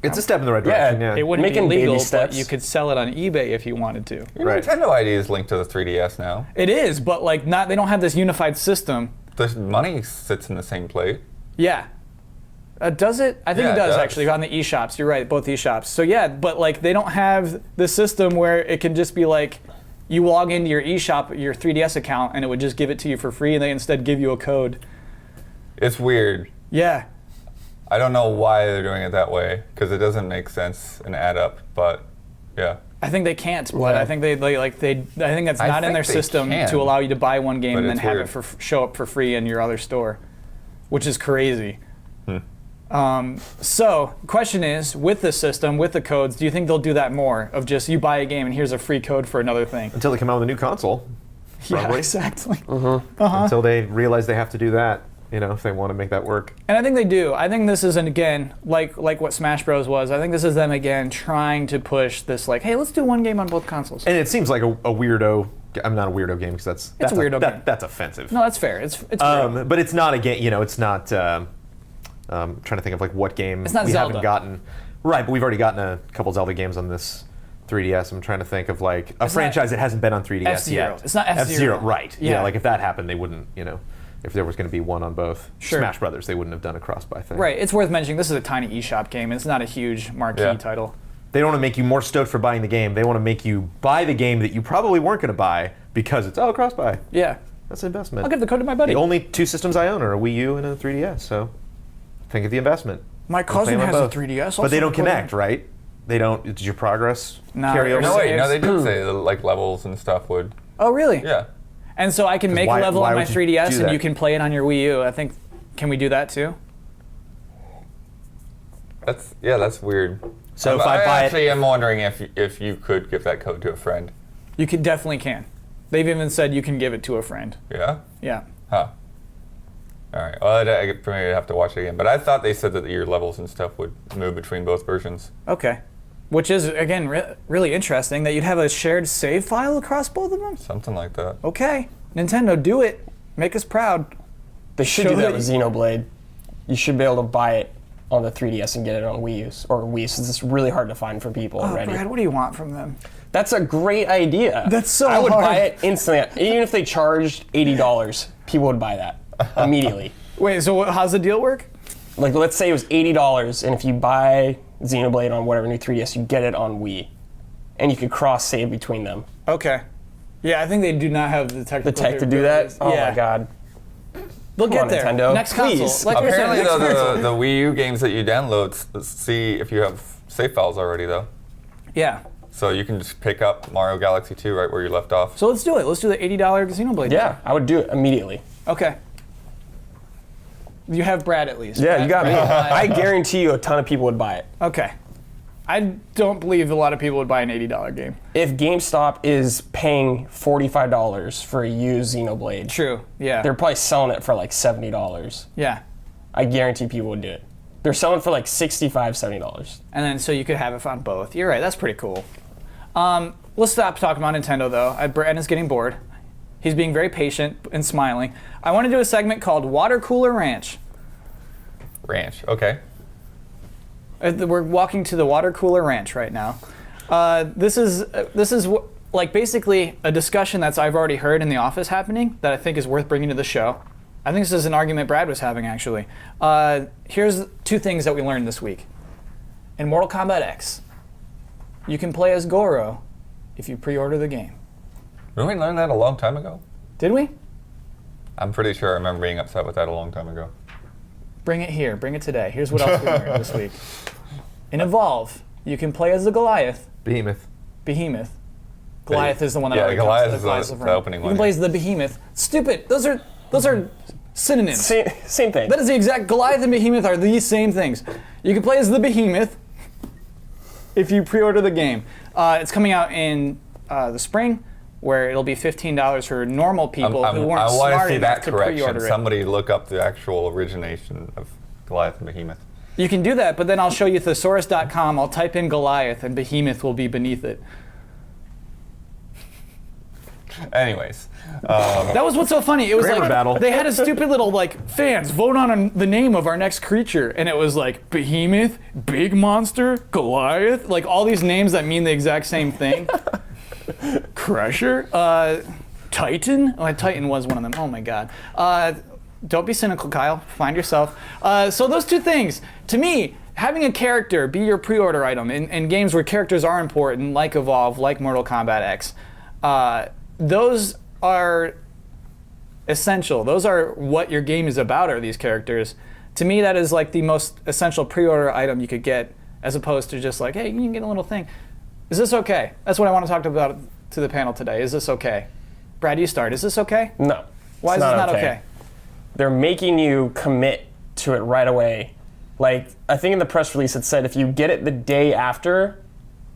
It's a step in the right Yeah, direction. Yeah. It wouldn't Making be baby legal, but steps. you could sell it on eBay if you wanted to. Your Right. Nintendo ID is linked to the 3DS now. It is, but like not. They don't have this unified system. The money sits in the same plate. Yeah. Does it? I think Yeah, it it does does. actually on the eShops. You're right, both eShops. So yeah, but like they don't have the system where it can just be like you log into your eShop, your 3DS account, and it would just give it to you for free, and they instead give you a code. It's weird. Yeah. I don't know why they're doing it that way because it doesn't make sense and add up. But yeah, I think they can't, but Yeah. I think I think that's I not in think their they system can, to allow you to buy one game but and then it's have weird. it show up for free in your other store, which is crazy. So, question is, with the system, with the codes, do you think they'll do that more? Of just you buy a game and here's a free code for another thing? Until they come out with a new console. Yeah, Probably. exactly. Until they realize they have to do that. If they want to make that work. And I think they do. I think this is, again, like what Smash Bros. Was. I think this is them again trying to push this, like, hey, let's do one game on both consoles. And it seems like a weirdo. I'm not a weirdo game because that's a weirdo game. That's offensive. No, that's fair. It's real. But it's not a game. It's not. Trying to think of like what game It's not we Zelda. haven't gotten. Right, but we've already gotten a couple Zelda games on this 3DS. I'm trying to think of like a franchise that hasn't been on 3DS F-Zero. yet. It's not F-Zero. Right. Yeah. Like if that happened, they wouldn't. If there was going to be one on both Sure. Smash Brothers, they wouldn't have done a cross-buy thing. Right. It's worth mentioning. This is a tiny eShop game. It's not a huge marquee Yeah. title. They don't want to make you more stoked for buying the game. They want to make you buy the game that you probably weren't going to buy because it's cross-buy. Yeah. That's an investment. I'll give the code to my buddy. The only two systems I own are a Wii U and a 3DS, so think of the investment. My cousin Play them on has a both. 3DS. But they also don't connect, right? They don't. Did your progress No, carry over? there's no wait, no, saves. they did say that, like levels and stuff would. Oh, really? Yeah. And so I can make why- a level why on my would you 3DS do and that? you can play it on your Wii U. I think, can we do that too? That's weird. So if I buy it- actually am wondering if you could give that code to a friend. You definitely can. They've even said you can give it to a friend. Yeah. Yeah. Huh. All right. Well, I probably have to watch it again. But I thought they said that your levels and stuff would move between both versions. Okay. Which is, again, really interesting that you'd have a shared save file across both of them. Something like that. Okay. Nintendo, do it. Make us proud. They should Show do that that with Xenoblade. You should be able to buy it on the 3DS and get it on Wii U or Wii, since it's really hard to find for people Oh, already. Brad, what do you want from them? That's a great idea. That's so I would hard. buy it instantly. Even if they charged $80, people would buy that immediately. Wait, so how's the deal work? Like, let's say it was $80, and if you buy Xenoblade on whatever new 3DS, you get it on Wii, and you could cross save between them. Okay. Yeah, I think they do not have the technical The tech to do that? capabilities. Oh Yeah. my god. They'll get on, there. Nintendo. Next Please. console. Like you were saying, Apparently, next though, console. the Wii U games that you download see if you have save files already, though. Yeah. So you can just pick up Mario Galaxy 2 right where you left off. So let's do it. Let's do the $80 Xenoblade. Yeah, I would do it immediately. Okay. You have Brad at least. Yeah, you got me. Brad will buy I it. guarantee you a ton of people would buy it. Okay. I don't believe a lot of people would buy an $80 game. If GameStop is paying $45 for a used Xenoblade, True. Yeah. they're probably selling it for like $70. Yeah. I guarantee people would do it. They're selling for like $65, $70. And then so you could have it on both. You're right. That's pretty cool. Let's stop talking about Nintendo though. Brad is getting bored. He's being very patient and smiling. I want to do a segment called Water Cooler Ranch. Ranch, okay. We're walking to the Water Cooler Ranch right now. This is like basically a discussion that's I've already heard in the office happening that I think is worth bringing to the show. I think this is an argument Brad was having actually. Here's two things that we learned this week. In Mortal Kombat X, you can play as Goro if you pre-order the game. Didn't we learn that a long time ago? Did we? I'm pretty sure I remember being upset with that a long time ago. Bring it here. Bring it today. Here's what else we learned this week. In Evolve, you can play as the Goliath. Behemoth. Goliath is the one that Yeah, already Goliath comes is to class the of rank. opening You one, can play yeah. as the Behemoth. Stupid. Those are synonyms. Same thing. That is the exact. Goliath and Behemoth are the same things. You can play as the Behemoth if you pre-order the game. It's coming out in the spring, where it'll be $15 for normal people who weren't I want smart to see enough that to correction. pre-order it. Somebody look up the actual origination of Goliath and Behemoth. You can do that, but then I'll show you thesaurus.com. I'll type in Goliath, and Behemoth will be beneath it. Anyways, That was what's so funny. It was Grammar like battle. they had a stupid little like fans vote on the name of our next creature, and it was like Behemoth, Big Monster, Goliath, like all these names that mean the exact same thing. Crusher, Titan. Oh, Titan was one of them. Oh my God. Don't be cynical, Kyle. Find yourself. So those two things, to me, having a character be your pre-order item in games where characters are important, like Evolve, like Mortal Kombat X, those are essential. Those are what your game is about, are these characters. To me, that is like the most essential pre-order item you could get, as opposed to just like, hey, you can get a little thing. Is this okay? That's what I want to talk about to the panel today. Is this okay? Brad, you start. Is this okay? No. Why is it's this not okay? They're making you commit to it right away. Like, I think in the press release it said if you get it the day after,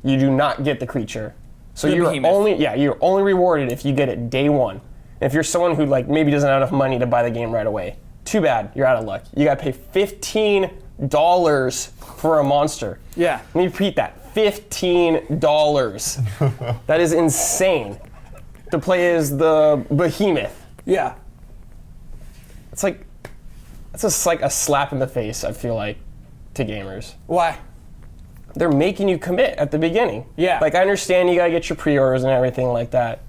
you do not get the creature. So The you're Behemoth. you're only rewarded if you get it day one. If you're someone who like maybe doesn't have enough money to buy the game right away, too bad, you're out of luck. You gotta pay $15 for a monster. Yeah. Let me repeat that, $15. That is insane. To play as the Behemoth. Yeah. It's like, it's just like a slap in the face, I feel like, to gamers. Why? They're making you commit at the beginning. Yeah. Like, I understand you gotta get your pre-orders and everything like that,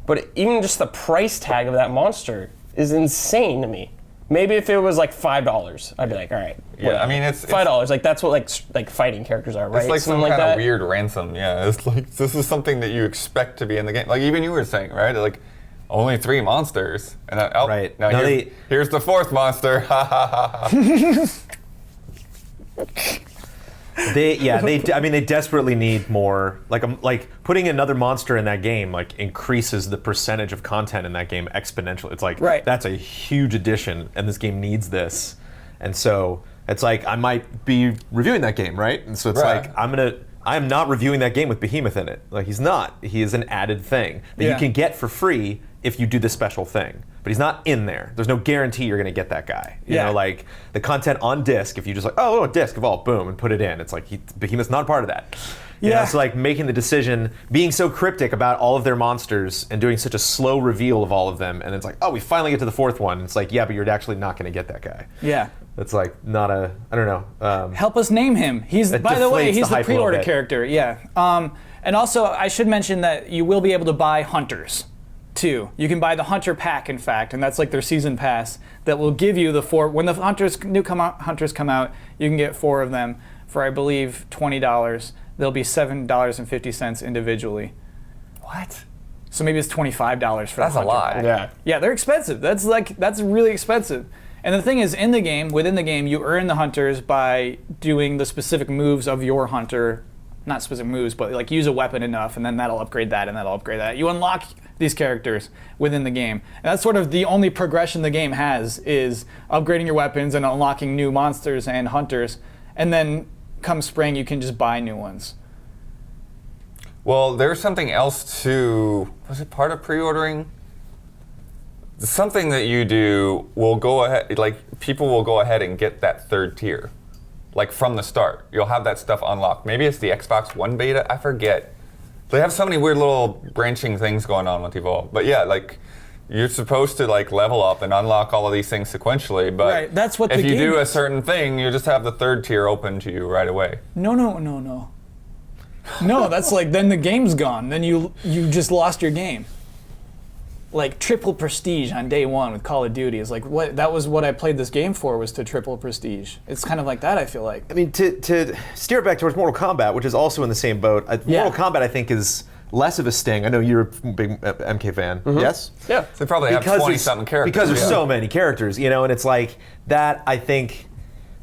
but even just the price tag of that monster is insane to me. Maybe if it was like $5, I'd be like, all right. yeah, whatever. I mean it's $5, like that's what like fighting characters are, right? It's like some Something kind that. of weird ransom. Yeah, it's like this is something that you expect to be in the game. Like even you were saying, right? Like only 3 monsters, and Right. Now No, here's the 4th monster. Ha ha ha. ha. They desperately need more. Like putting another monster in that game like increases the percentage of content in that game exponentially. It's like Right. that's a huge addition, and this game needs this. And so it's like I might be reviewing that game, right? And so it's Right. like I am not reviewing that game with Behemoth in it. Like he's not. He is an added thing that Yeah. you can get for free if you do this special thing. But he's not in there. There's no guarantee you're going to get that guy. You Yeah. know, like the content on disc, if you just like, oh, disc Evolve, boom, and put it in, it's like Behemoth's not part of that. You know, Yeah. it's like making the decision, being so cryptic about all of their monsters and doing such a slow reveal of all of them, and it's like, oh, we finally get to the 4th one. It's like, yeah, but you're actually not going to get that guy. Yeah. It's like not a, I don't know. Help us name him. He's, That by the way, deflates he's the the hype a little pre-order bit. character. Yeah. And also, I should mention that you will be able to buy hunters, too. You can buy the hunter pack, in fact, and that's like their season pass that will give you the 4. When the hunters come out, you can get 4 of them for I believe $20. They'll be $7.50 individually. What? So maybe it's $25 for That's the a hunter lot. pack. Yeah. Yeah, they're expensive. That's really expensive. And the thing is, within the game, you earn the hunters by doing the specific moves of your hunter. Not specific moves, but like use a weapon enough, and then that'll upgrade that, and that'll upgrade that. You unlock these characters within the game. And that's sort of the only progression the game has, is upgrading your weapons and unlocking new monsters and hunters. And then come spring, you can just buy new ones. Well, there's something else too. Was it part of pre-ordering? Something that you do will go ahead, like people will go ahead and get that third tier, like from the start. You'll have that stuff unlocked. Maybe it's the Xbox One beta. I forget. They have so many weird little branching things going on with Evolve. But yeah, like you're supposed to like level up and unlock all of these things sequentially. But Right, that's what if the you game do a is. certain thing, you just have the third tier open to you right away. No. No, that's like, then the game's gone. Then you just lost your game. Like triple prestige on day one with Call of Duty is like, that was what I played this game for, was to triple prestige. It's kind of like that, I feel like. I mean, to steer it back towards Mortal Kombat, which is also in the same boat, Yeah. Mortal Kombat, I think, is less of a sting. I know you're a big MK fan. Yes? Yeah. They probably have 20-something characters. Because there's yeah. so many characters, and it's like, that, I think,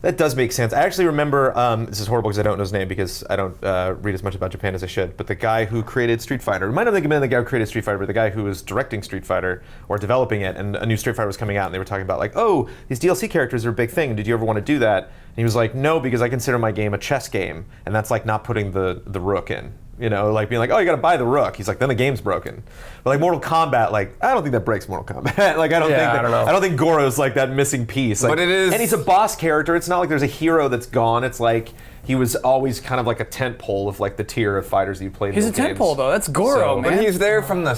that does make sense. I actually remember, this is horrible because I don't know his name because I don't read as much about Japan as I should, but the guy who created Street Fighter, it might not have been the guy who created Street Fighter, but the guy who was directing Street Fighter or developing it, and a new Street Fighter was coming out, and they were talking about like, oh, these DLC characters are a big thing. Did you ever want to do that? And he was like, no, because I consider my game a chess game, and that's like not putting the rook in. Like being like, oh, you got to buy the rook. He's like, then the game's broken. But like Mortal Kombat, like I don't think that breaks Mortal Kombat. Like I don't think Goro's like that missing piece. Like, But it is- and he's a boss character. It's not like there's a hero that's gone. It's like he was always kind of like a tent pole of like the tier of fighters that you played. He's a in those tent pole games. though. That's Goro, man. But he's there from the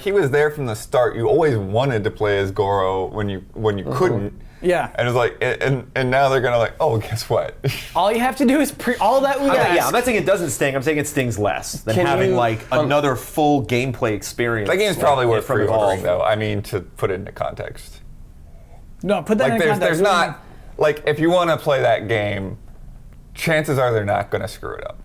he was there from the start. You always wanted to play as Goro when you couldn't. Yeah. And it's like, and now they're gonna like, oh, guess what? All you have to do is all that we ask. Yeah, I'm not saying it doesn't sting. I'm saying it stings less than Can having you, like another full gameplay experience. That game's like, probably worth from pre-ordering, Evolve. though. I mean, to put it into context. No, put that Like, in context. there's not like if you want to play that game, chances are they're not gonna screw it up.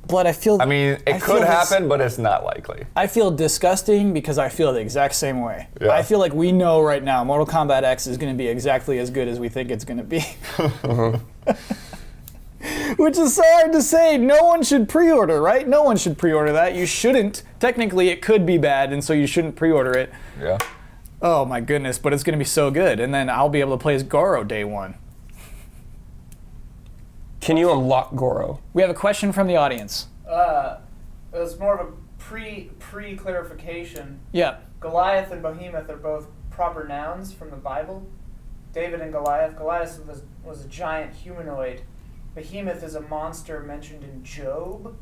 Blood, I feel. I mean, it could happen, but it's not likely. I feel disgusting because I feel the exact same way. Yeah. I feel like we know right now Mortal Kombat X is going to be exactly as good as we think it's going to be. Which is so hard to say. No one should pre-order, right? No one should pre-order that. You shouldn't. Technically, it could be bad, and so you shouldn't pre-order it. Yeah. Oh my goodness, but it's going to be so good. And then I'll be able to play as Goro day one. Can you unlock Goro? We have a question from the audience. It's more of a pre-clarification. Yeah. Goliath and Behemoth are both proper nouns from the Bible. David and Goliath. Goliath was a giant humanoid. Behemoth is a monster mentioned in Job.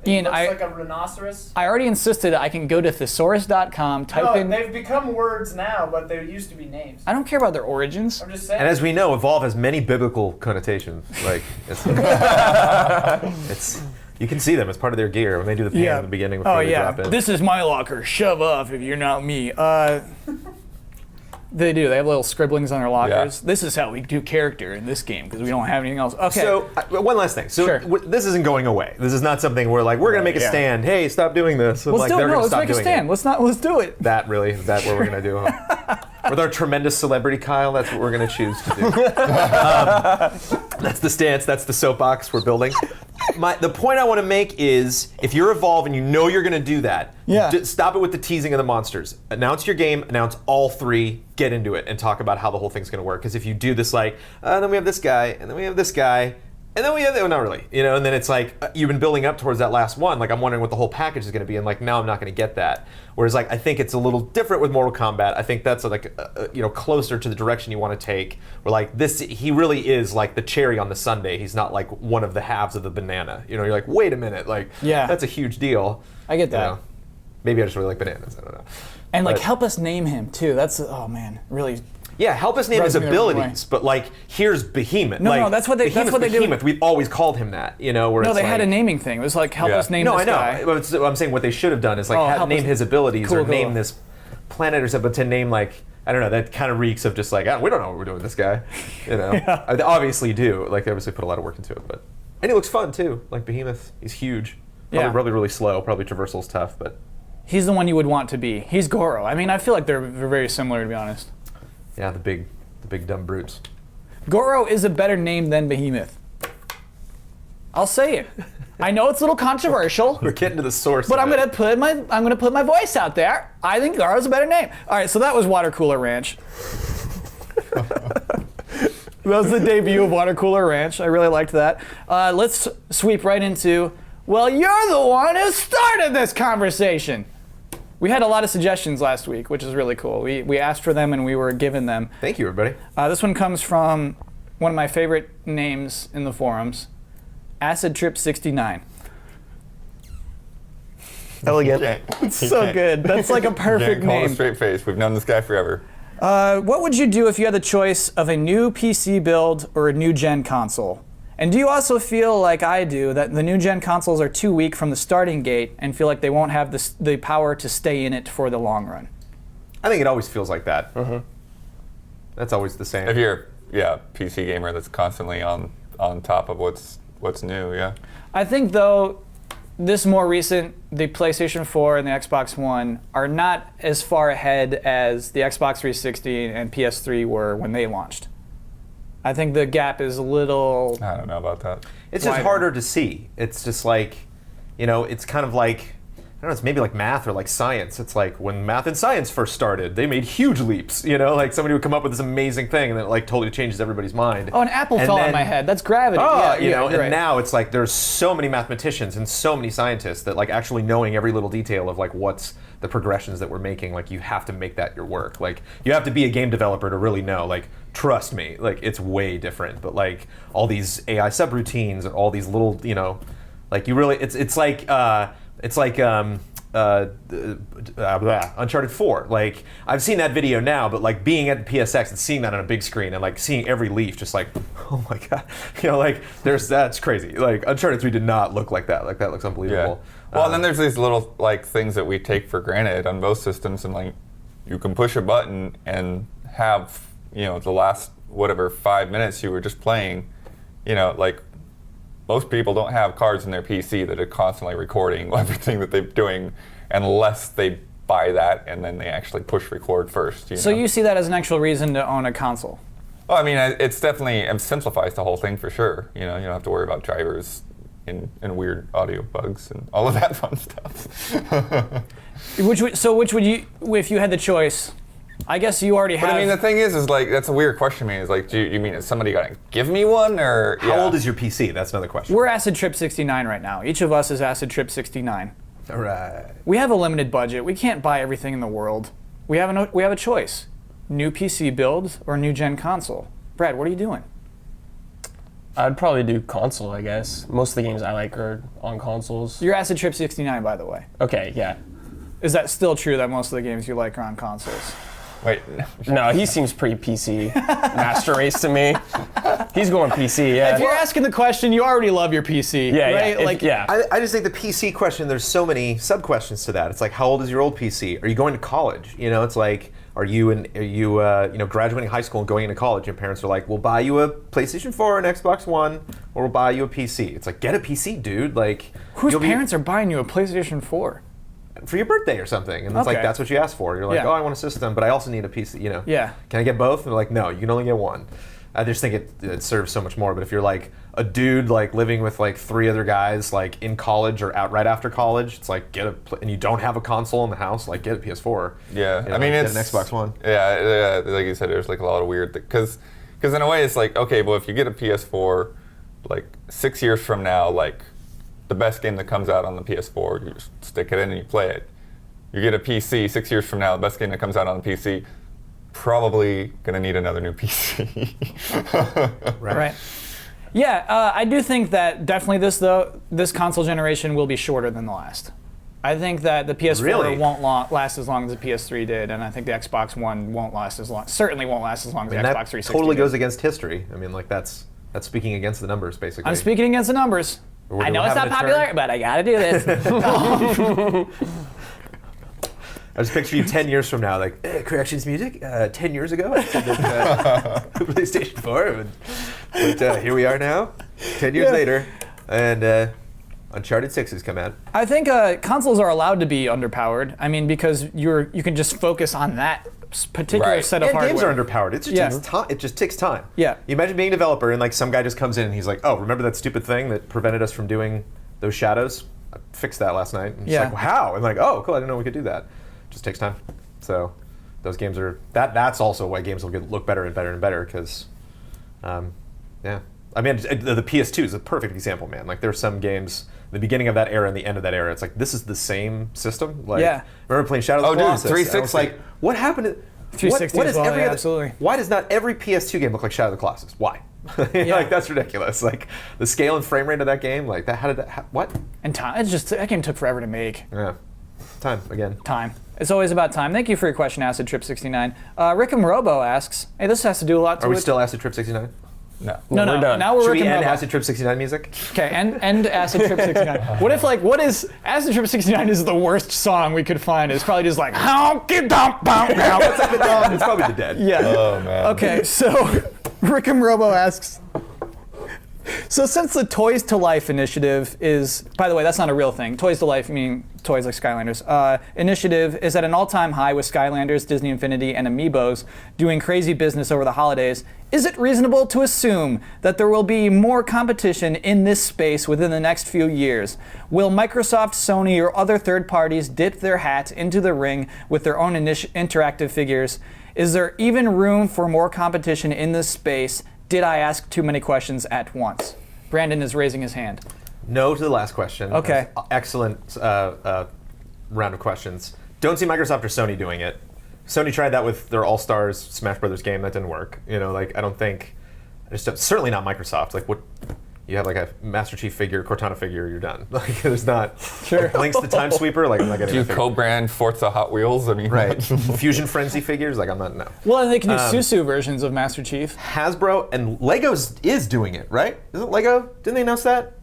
Ian, It looks like a rhinoceros. I already insisted I can go to thesaurus.com, type No, in... they've become words now, but they used to be names. I don't care about their origins. I'm just saying. And as we know, Evolve has many biblical connotations. Like it's you can see them as part of their gear when they do the pan in the beginning before they drop in. This is my locker. Shove off if you're not me. They do. They have little scribblings on their lockers. Yeah. This is how we do character in this game because we don't have anything else. Okay. So one last thing. So Sure. this isn't going away. This is not something we're like we're gonna make a Yeah. stand. Hey, stop doing this. let's Like, do it. they're No, gonna let's stop make a doing stand. it. Let's do it. That really is that what we're gonna do? Huh? With our tremendous celebrity, Kyle, that's what we're gonna choose to do. That's the stance. That's the soapbox we're building. The point I want to make is, if you're Evolve and you know you're gonna do that, stop it with the teasing of the monsters. Announce your game. Announce all three. Get into it and talk about how the whole thing's gonna work. Because if you do this, like, then we have this guy, and then we have this guy. And then we have, not really, and then it's like, you've been building up towards that last one, like I'm wondering what the whole package is gonna be, and like, now I'm not gonna get that. Whereas like, I think it's a little different with Mortal Kombat. I think that's like, closer to the direction you wanna take, where like, he really is like the cherry on the sundae. He's not like one of the halves of the banana. You're like, wait a minute, like, that's a huge deal. I get that. Maybe I just really like bananas, I don't know. And like, But- help us name him too. That's, oh man, really. Yeah, help us name his Rubs me the wrong abilities, but like, here's Behemoth. No, like, no, that's what they do. Behemoth, we've always called him that, where No, it's they had like, a naming thing. It was like, help us name No, this I know. guy. But I'm saying what they should have done is like help name us- his abilities Cool, or cool. name this planet or something. But to name like I don't know. That kind of reeks of just like, we don't know what we're doing with this guy. You know, They obviously do. Like, they obviously put a lot of work into it, and he looks fun too. Like Behemoth, he's huge. Probably really, really slow. Probably traversal's tough, but he's the one you would want to be. He's Goro. I mean, I feel like they're very similar, to be honest. yeah, the big dumb brutes. Goro is a better name than Behemoth. I'll say it. I know it's a little controversial. We're getting to the source. But of I'm gonna put my voice out there. I think Goro's a better name. All right, so that was Water Cooler Ranch. That was the debut of Water Cooler Ranch. I really liked that. Let's sweep right into, well, you're the one who started this conversation. We had a lot of suggestions last week, which is really cool. We asked for them and we were given them. Thank you, everybody. This one comes from one of my favorite names in the forums, Acid Trip 69. Elegant. It's so good. That's like a perfect Can't call it a name. straight face. We've known this guy forever. What would you do if you had the choice of a new PC build or a new gen console? And do you also feel like I do that the new gen consoles are too weak from the starting gate and feel like they won't have the power to stay in it for the long run? I think it always feels like that. That's always the same. If you're PC gamer that's constantly on top of what's new, yeah. I think though, this more recent, the PlayStation 4 and the Xbox One are not as far ahead as the Xbox 360 and PS3 were when they launched. I think the gap is a little... I don't know about that. It's just wider. harder to see. It's just like, it's kind of like, I don't know, it's maybe like math or like science. It's like when math and science first started, they made huge leaps, like somebody would come up with this amazing thing and then it like totally changes everybody's mind. Oh, an apple fell on my head. That's gravity. And you're right. now it's like there's so many mathematicians and so many scientists that like actually knowing every little detail of like what's the progressions that we're making, like you have to make that your work. Like you have to be a game developer to really know, like trust me, like it's way different. But like all these AI subroutines and all these little, like you really, it's like Uncharted 4. Like I've seen that video now, but like being at PSX and seeing that on a big screen and like seeing every leaf, just like, oh my god, like that's crazy. Like Uncharted 3 did not look like that. Like that looks unbelievable. Yeah. Well, and then there's these little like things that we take for granted on both systems, and like you can push a button and have the last 5 minutes you were just playing, like. Most people don't have cards in their PC that are constantly recording everything that they're doing unless they buy that and then they actually push record first. So you see that as an actual reason to own a console? Well, I mean, it simplifies the whole thing for sure. You don't have to worry about drivers and weird audio bugs and all of that fun stuff. Which would you, if you had the choice? I guess you already have. But I mean, the thing is like that's a weird question. I mean, is like, do you mean is somebody gonna give me one or? How old is your PC? That's another question. We're Acid Trip 69 right now. Each of us is Acid Trip 69. All right. We have a limited budget. We can't buy everything in the world. We have a choice: new PC build or new gen console. Brad, what are you doing? I'd probably do console, I guess. Most of the games I like are on consoles. You're Acid Trip 69, by the way. Okay, yeah. Is that still true that most of the games you like are on consoles? Wait. No, he seems pretty PC. Master Race to me. He's going PC, yeah. If you're asking the question, you already love your PC, yeah, right? yeah. I just think the PC question, there's so many sub-questions to that. It's like, how old is your old PC? Are you going to college? It's like, are you graduating high school and going into college? Your parents are like, we'll buy you a PlayStation 4 and Xbox One, or we'll buy you a PC. It's like, get a PC, dude. Like, Whose parents are buying you a PlayStation 4? For your birthday or something, and it's like that's what you asked for. You're like, Yeah. oh, I want a system, but I also need a PC. Yeah. Can I get both? And they're like, no, you can only get one. I just think it serves so much more. But if you're like a dude like living with like 3 other guys like in college or out right after college, it's like and you don't have a console in the house, like get a PS4. Yeah, I get mean it's an Xbox One. Yeah, like you said, there's like a lot of weird because in a way it's like okay, well if you get a PS4, like 6 years from now, like the best game that comes out on the PS4, you just stick it in and you play it. You get a PC 6 years from now, the best game that comes out on the PC, probably gonna need another new PC. Right. Yeah, I do think that definitely this console generation will be shorter than the last. I think that the PS4 Really? won't last as long as the PS3 did, and I think the Xbox One won't last as long. Certainly won't last as long as the And Xbox that 360. totally did. goes against history. I mean, like that's speaking against the numbers, basically. I'm speaking against the numbers. We're I know it's having not a popular, turn. but I gotta do this. I just picture you 10 years from now, like, corrections music. 10 years ago, I said that, corrections music. 10 years ago, I said that PlayStation 4. But here we are now, 10 years later, and Uncharted 6 has come out. I think consoles are allowed to be underpowered. I mean, because you can just focus on that particular Right. set of And hardware. games are underpowered. It just Yeah. takes time. It just takes time. Yeah. You imagine being a developer and like some guy just comes in and he's like, "Oh, remember that stupid thing that prevented us from doing those shadows? I fixed that last night." And it's Yeah. like, well, how? I'm like, "Oh, cool. I didn't know we could do that." It just takes time. So those games are that's also why games will look better and better and better because, yeah. I mean, the PS2 is a perfect example, man. Like there's some games. The beginning of that era and the end of that era, it's like this is the same system. Like, Yeah. remember playing Shadow of the Oh, dude, Colossus? And I was 360. like, what happened? To, 360 what as is well, every yeah, other, absolutely. Why does not every PS2 game look like Shadow of the Colossus? Why? Yeah. Like that's ridiculous. Like the scale and frame rate of that game, like that. How did that? What? And time. It's just that game took forever to make. Yeah, time again. Time. It's always about time. Thank you for your question, Acid Trip 69. Rickham Robo asks, "Hey, this has to do a lot to Are we with." still Acid Trip 69? No. No, We're done. Now we're Should we Rickham end Robo. Acid Trip 69 music? Okay, end Acid Trip 69. What is Acid Trip 69 is the worst song we could find? It's probably just like honky dump bump. It's probably the Dead. Yeah. Oh man. Okay, so Rickham Robo asks, so since the Toys to Life initiative is, by the way, that's not a real thing. Toys to Life meaning toys like Skylanders. Initiative is at an all-time high with Skylanders, Disney Infinity, and Amiibos doing crazy business over the holidays. Is it reasonable to assume that there will be more competition in this space within the next few years? Will Microsoft, Sony, or other third parties dip their hat into the ring with their own interactive figures? Is there even room for more competition in this space? Did I ask too many questions at once? Brandon is raising his hand. No to the last question. Okay. Excellent round of questions. Don't see Microsoft or Sony doing it. Sony tried that with their All-Stars Smash Brothers game. That didn't work. You know, like I don't think. Certainly not Microsoft. Like what? You have like a Master Chief figure, Cortana figure, you're done. Like there's not. Sure. Link's the Time Sweeper. Like I'm not getting. Do you that figure. co-brand Forza Hot Wheels? I mean, Right. Fusion Frenzy figures. Like I'm not. No. Well, they can do Susu versions of Master Chief. Hasbro and Legos is doing it, right? Isn't Lego? Didn't they announce that?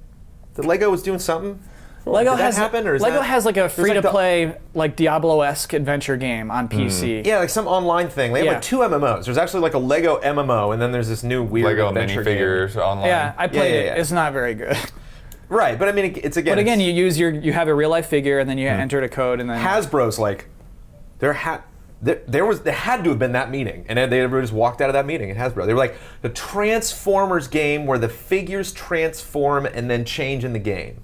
That Lego was doing something. Lego Did that has happen, or is Lego that- has like a like free-to-play like Diablo-esque adventure game on PC. Yeah, like some online thing. They have Yeah. like 2 MMOs. There's actually like a Lego MMO, and then there's this new weird Lego adventure minifigures online. Yeah, I played yeah, it. yeah. It's not very good. game. Right, but I mean, it's again. But again, it's- you have a real life figure and then you entered a code and then Hasbro's like, there had to have been that meeting, and they just walked out of that meeting at Hasbro. They were like, the Transformers game where the figures transform and then change in the game.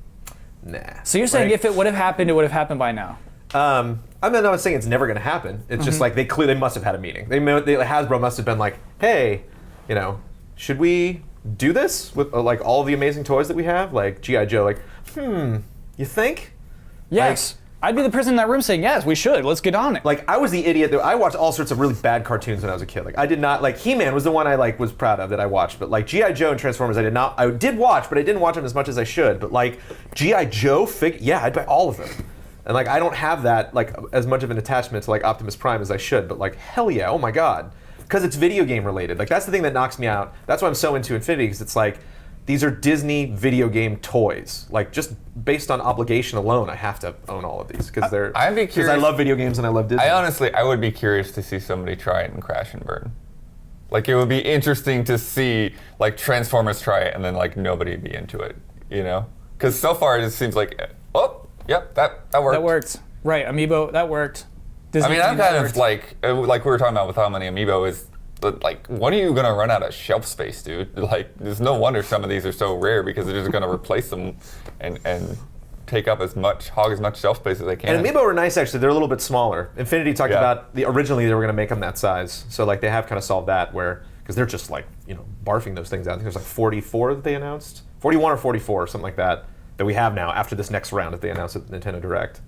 Nah. So you're saying Right? if it would have happened, it would have happened by now. I'm not saying it's never going to happen. It's just like they clearly must have had a meeting. Hasbro must have been like, hey, you know, should we do this with like all the amazing toys that we have, like GI Joe? Like, you think? Yes. I'd be the person in that room saying, yes, we should. Let's get on it. Like I was the idiot that I watched all sorts of really bad cartoons when I was a kid. Like I did not like He-Man was the one I like was proud of that I watched, but like GI Joe and Transformers I did watch, but I didn't watch them as much as I should. But like GI Joe I'd buy all of them. And like I don't have that like as much of an attachment to like Optimus Prime as I should, but like hell yeah, oh my god. Because it's video game related. Like that's the thing that knocks me out. That's why I'm so into Infinity, because it's like these are Disney video game toys. Like just based on obligation alone, I have to own all of these because they're. I'd be because I curious- love video games and I love Disney. I would be curious to see somebody try it and crash and burn. Like it would be interesting to see like Transformers try it and then like nobody be into it, you know? Because so far it just seems like, oh, yep, that worked. That worked. Right, Amiibo, that worked. I mean, I'm that kind worked. of like we were talking about with how many Amiibo is. But like, when are you gonna run out of shelf space, dude? Like, there's no wonder some of these are so rare because they're just gonna replace them and hog as much shelf space as they can. And Amiibo are nice actually. They're a little bit smaller. Infinity talked Yeah. about originally they were going to make them that size. So like they have kind of solved that because they're just like barfing those things out. I think there's like 44 that they announced, 41 or 44 something like that we have now after this next round that they announced at Nintendo Direct.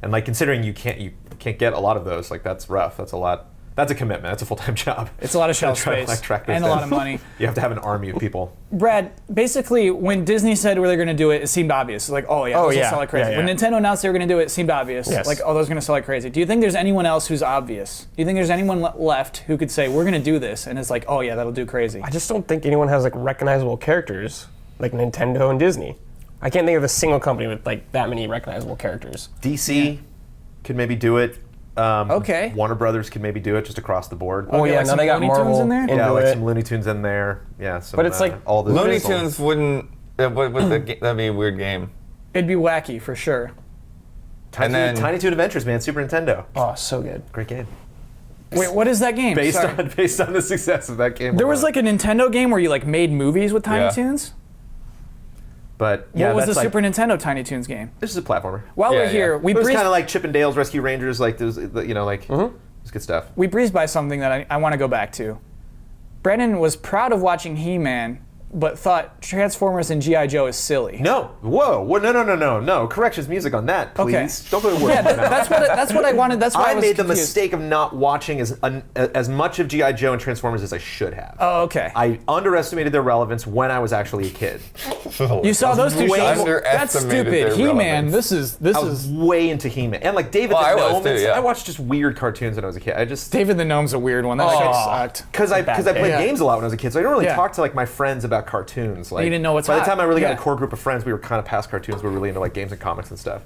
And like considering you can't get a lot of those, like that's rough. That's a lot. That's a commitment. That's a full-time job. It's a lot of shelf Try to, space like, track those and a down. lot of money. You have to have an army of people. Brad, basically, when Disney said we were going to do it, it seemed obvious. Like, oh yeah, those will sell like crazy. Yeah, When yeah. Nintendo announced they were going to do it, it seemed obvious. Yes. Like, oh, those are going to sell like crazy. Do you think there's anyone else who's obvious? Do you think there's anyone left who could say we're going to do this, and it's like, oh yeah, that'll do crazy? I just don't think anyone has like recognizable characters like Nintendo and Disney. I can't think of a single company with like that many recognizable characters. DC could maybe do it. Okay. Warner Brothers could maybe do it just across the board. Oh Okay, yeah, like now some they got Looney Tunes Marvel in there? into Yeah, like it. some Looney Tunes in there. Yeah, some, But it's like all the Looney Tunes wouldn't. That'd be a weird game. It'd be wacky for sure. Tiny, and then- Tiny Toon Adventures, man, Super Nintendo. Oh, so good. Great game. Wait, what is that game? Based Sorry. on the success of that game. There was like a Nintendo game where you like made movies with Tiny Yeah. Toons. But yeah, What was that's the like, Super Nintendo Tiny Toons game? This is a platformer. While Yeah, we're yeah. here, we It was breezed, kind of like Chip and Dale's Rescue Rangers, like those, you know, like it's good stuff. we breezed by something that I want to go back to. Brandon was proud of watching He-Man, but thought Transformers and G.I. Joe is silly. No, whoa, no. Corrections music on that, please. Okay. Don't put a word Yeah, in my mouth. that's what I wanted. That's why I I was made the confused. mistake of not watching as much of G.I. Joe and Transformers as I should have. Oh, okay. I underestimated their relevance when I was actually a kid. You saw those two way shows? That's underestimated stupid. their He-Man. relevance. This I was is way into He-Man. And like David Well, I the was Gnome. too, yeah. I watched just weird cartoons when I was a kid. I just David the Gnome's a weird one. That shit sucked. because I played game. games a lot when I was a kid, so I didn't really Yeah. talk to like my friends about cartoons. Like You didn't know what's by the hot. time I really got Yeah. a core group of friends, we were kind of past cartoons. We were really into like games and comics and stuff.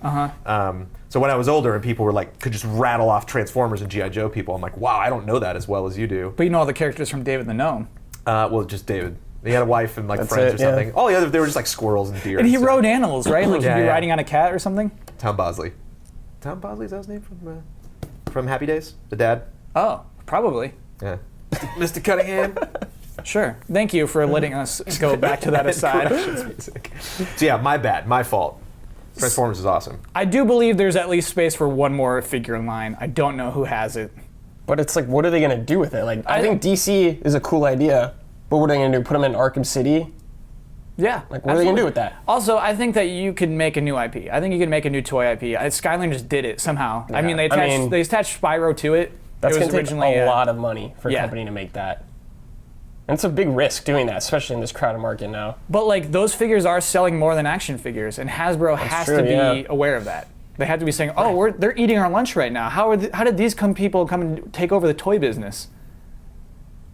So when I was older and people were like could just rattle off Transformers and GI Joe people, I'm like, wow, I don't know that as well as you do. But you know all the characters from David the Gnome. Well, just David. He had a wife and like That's friends it, or yeah. something. All the other they were just like squirrels and deer. And he stuff. rode animals, right? Like Yeah, he'd be yeah. riding on a cat or something. Tom Bosley. Tom Bosley is that his name from Happy Days? The dad. Oh, probably. Yeah. Mr. Cunningham. Sure. Thank you for letting us go back to that aside. Music. So yeah, my bad, my fault. Transformers is awesome. I do believe there's at least space for one more figure in line. I don't know who has it. But it's like, what are they gonna do with it? Like, I think DC is a cool idea, but what are they gonna do? Put them in Arkham City? Yeah. Like, what are they gonna do with that? Also, I think that you could make a new IP. I think you could make a new toy IP. Skyline just did it somehow. I mean, they attached Spyro to it. That's it was gonna take originally a lot of money for a yeah. company to make that. And it's a big risk doing that, especially in this crowded market now. But like those figures are selling more than action figures, and Hasbro has true, to be yeah. aware of that. They have to be saying, "Oh, they're eating our lunch right now. How did these people come and take over the toy business?"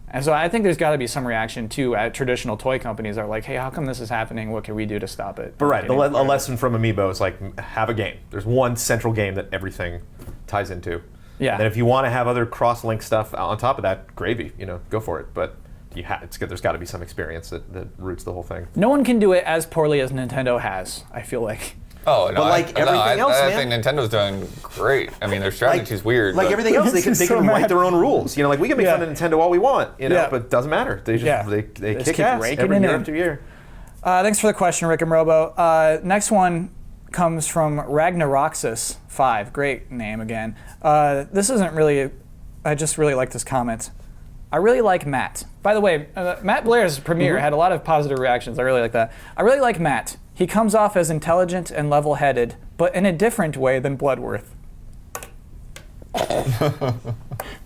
And so I think there's got to be some reaction too at traditional toy companies that are like, "Hey, how come this is happening? What can we do to stop it?" But right, a lesson from Amiibo is like have a game. There's one central game that everything ties into. Yeah. And if you want to have other cross-link stuff on top of that, gravy. Go for it. But there's got to be some experience that roots the whole thing. No one can do it as poorly as Nintendo has. I feel like. Oh, no, But like everything else, I man. think Nintendo's doing great. I mean, their strategy's weird. Like but- everything else, they can So write mad. their own rules. Like we can make Yeah. fun of Nintendo all we want, Yeah. but it doesn't matter. They just Yeah. they just kick keep ass raking every it year in. after year. Thanks for the question, Rick and Robo. Next one comes from Ragnaroxus 5. Great name again. This isn't really. I just really like this comment. I really like Matt. By the way, Matt Blair's premiere had a lot of positive reactions. I really like that. I really like Matt. He comes off as intelligent and level-headed, but in a different way than Bloodworth.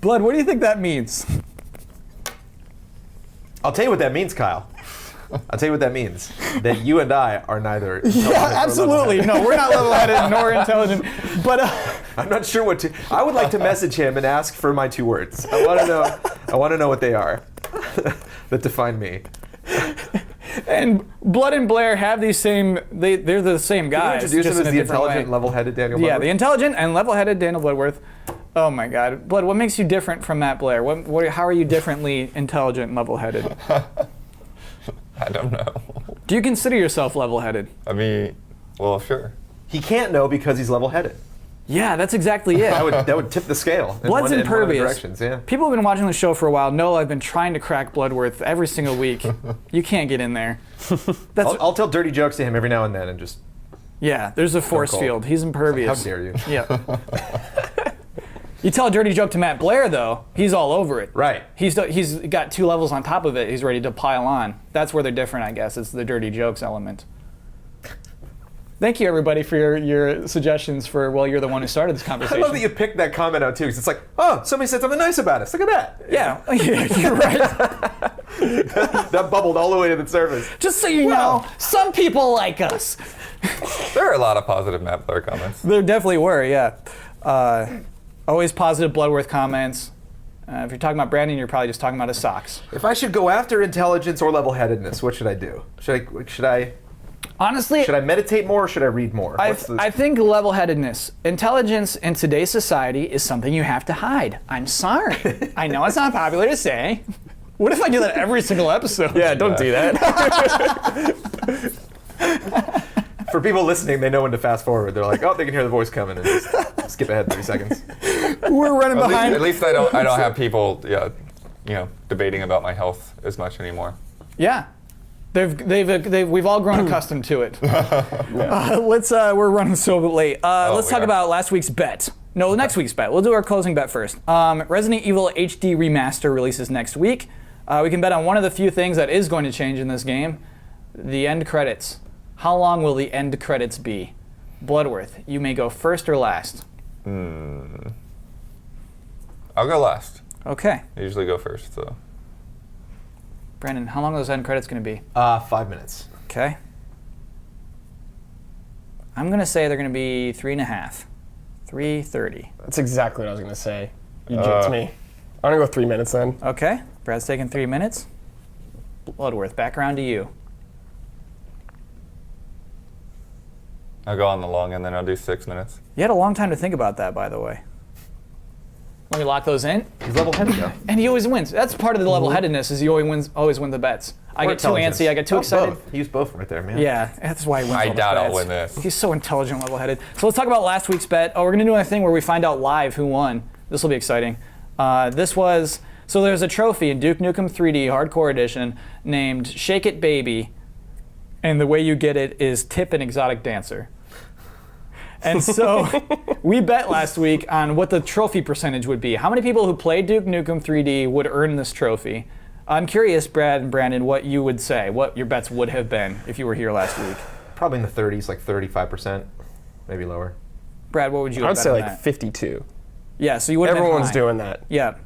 Blood, what do you think that means? I'll tell you what that means, Kyle. I'll tell you what that means. That you and I are neither. Yeah, absolutely. No, we're not level-headed nor intelligent. But I'm not sure what to. I would like to message him and ask for my 2 words. I want to know. I want to know what they are that define me. and Blood and Blair have these same. They're the same Can you guys. introduce just him in as a the different intelligent, way. level-headed Daniel Yeah, Bloodworth? the intelligent and level-headed Daniel Bloodworth. Oh my God, Blood! What makes you different from Matt Blair? How are you differently intelligent and level-headed? I don't know. Do you consider yourself level-headed? I mean, well, sure. He can't know because he's level-headed. Yeah, that's exactly it. That would tip the scale. Blood's in one of the impervious. directions, yeah. People have been watching the show for a while know I've been trying to crack Bloodworth every single week. You can't get in there. That's I'll tell dirty jokes to him every now and then and just. yeah. There's a force cold. field. He's impervious. How dare you? Yeah. You tell a dirty joke to Matt Blair, though, he's all over it. Right. He's got 2 levels on top of it. He's ready to pile on. That's where they're different, I guess. It's the dirty jokes element. Thank you, everybody, for your suggestions for, well, you're the one who started this I conversation. love that you picked that comment out too, because it's like, oh, somebody said something nice about us. Look at that. Yeah, you're right. That bubbled all the way to the surface. Just so you know, some people like us. There are a lot of positive Matt Blair comments. There definitely were, yeah. Always positive Bloodworth comments. If you're talking about Brandon, you're probably just talking about his socks. If I should go after intelligence or level-headedness, what should I do? Should I? Honestly, Should I meditate more or should I read more? I What's the- think level-headedness, intelligence in today's society is something you have to hide. I'm sorry. I know it's not popular to say. What if I do that every single episode? Yeah, don't do that. For people listening, they know when to fast forward. They're like, oh, they can hear the voice coming and just skip ahead 30 seconds. We're running behind. At least I don't have people, debating about my health as much anymore. Yeah. We've all grown accustomed to it. We're running so late. Let's talk about last week's bet. No, next week's bet. We'll do our closing bet first. Resident Evil HD Remaster releases next week. We can bet on one of the few things that is going to change in this game, the end credits. How long will the end credits be? Bloodworth, you may go first or last. I'll go last. Okay. I usually go first, so. Brandon, how long are those end credits going to be? 5 minutes. Okay. I'm going to say they're going to be 3.5. 3:30. That's exactly what I was going to say. You jipped me. I'm going to go 3 minutes then. Okay. Brad's taking 3 minutes. Bloodworth, back around to you. I'll go on the long end, then I'll do 6 minutes. You had a long time to think about that, by the way. Let me lock those in. He's level-headed, though. And he always wins. That's part of the level-headedness is he always wins the bets. I get too antsy. I get too excited. Both. He used both right there, man. Yeah, that's why he wins all I those doubt I'll bets. win this. He's so intelligent, level-headed. So let's talk about last week's bet. We're going to do a thing where we find out live who won. This will be exciting. So there's a trophy in Duke Nukem 3D Hardcore Edition named Shake It Baby, and the way you get it is tip an exotic dancer. And so we bet last week on what the trophy percentage would be. How many people who played Duke Nukem 3D would earn this trophy? I'm curious, Brad and Brandon, what you would say, what your bets would have been if you were here last week. Probably in the 30s, like 35%, maybe lower. Brad, what would you have I'd bet say on like that? 52. Yeah, so you would have been Everyone's high. doing that. Yeah.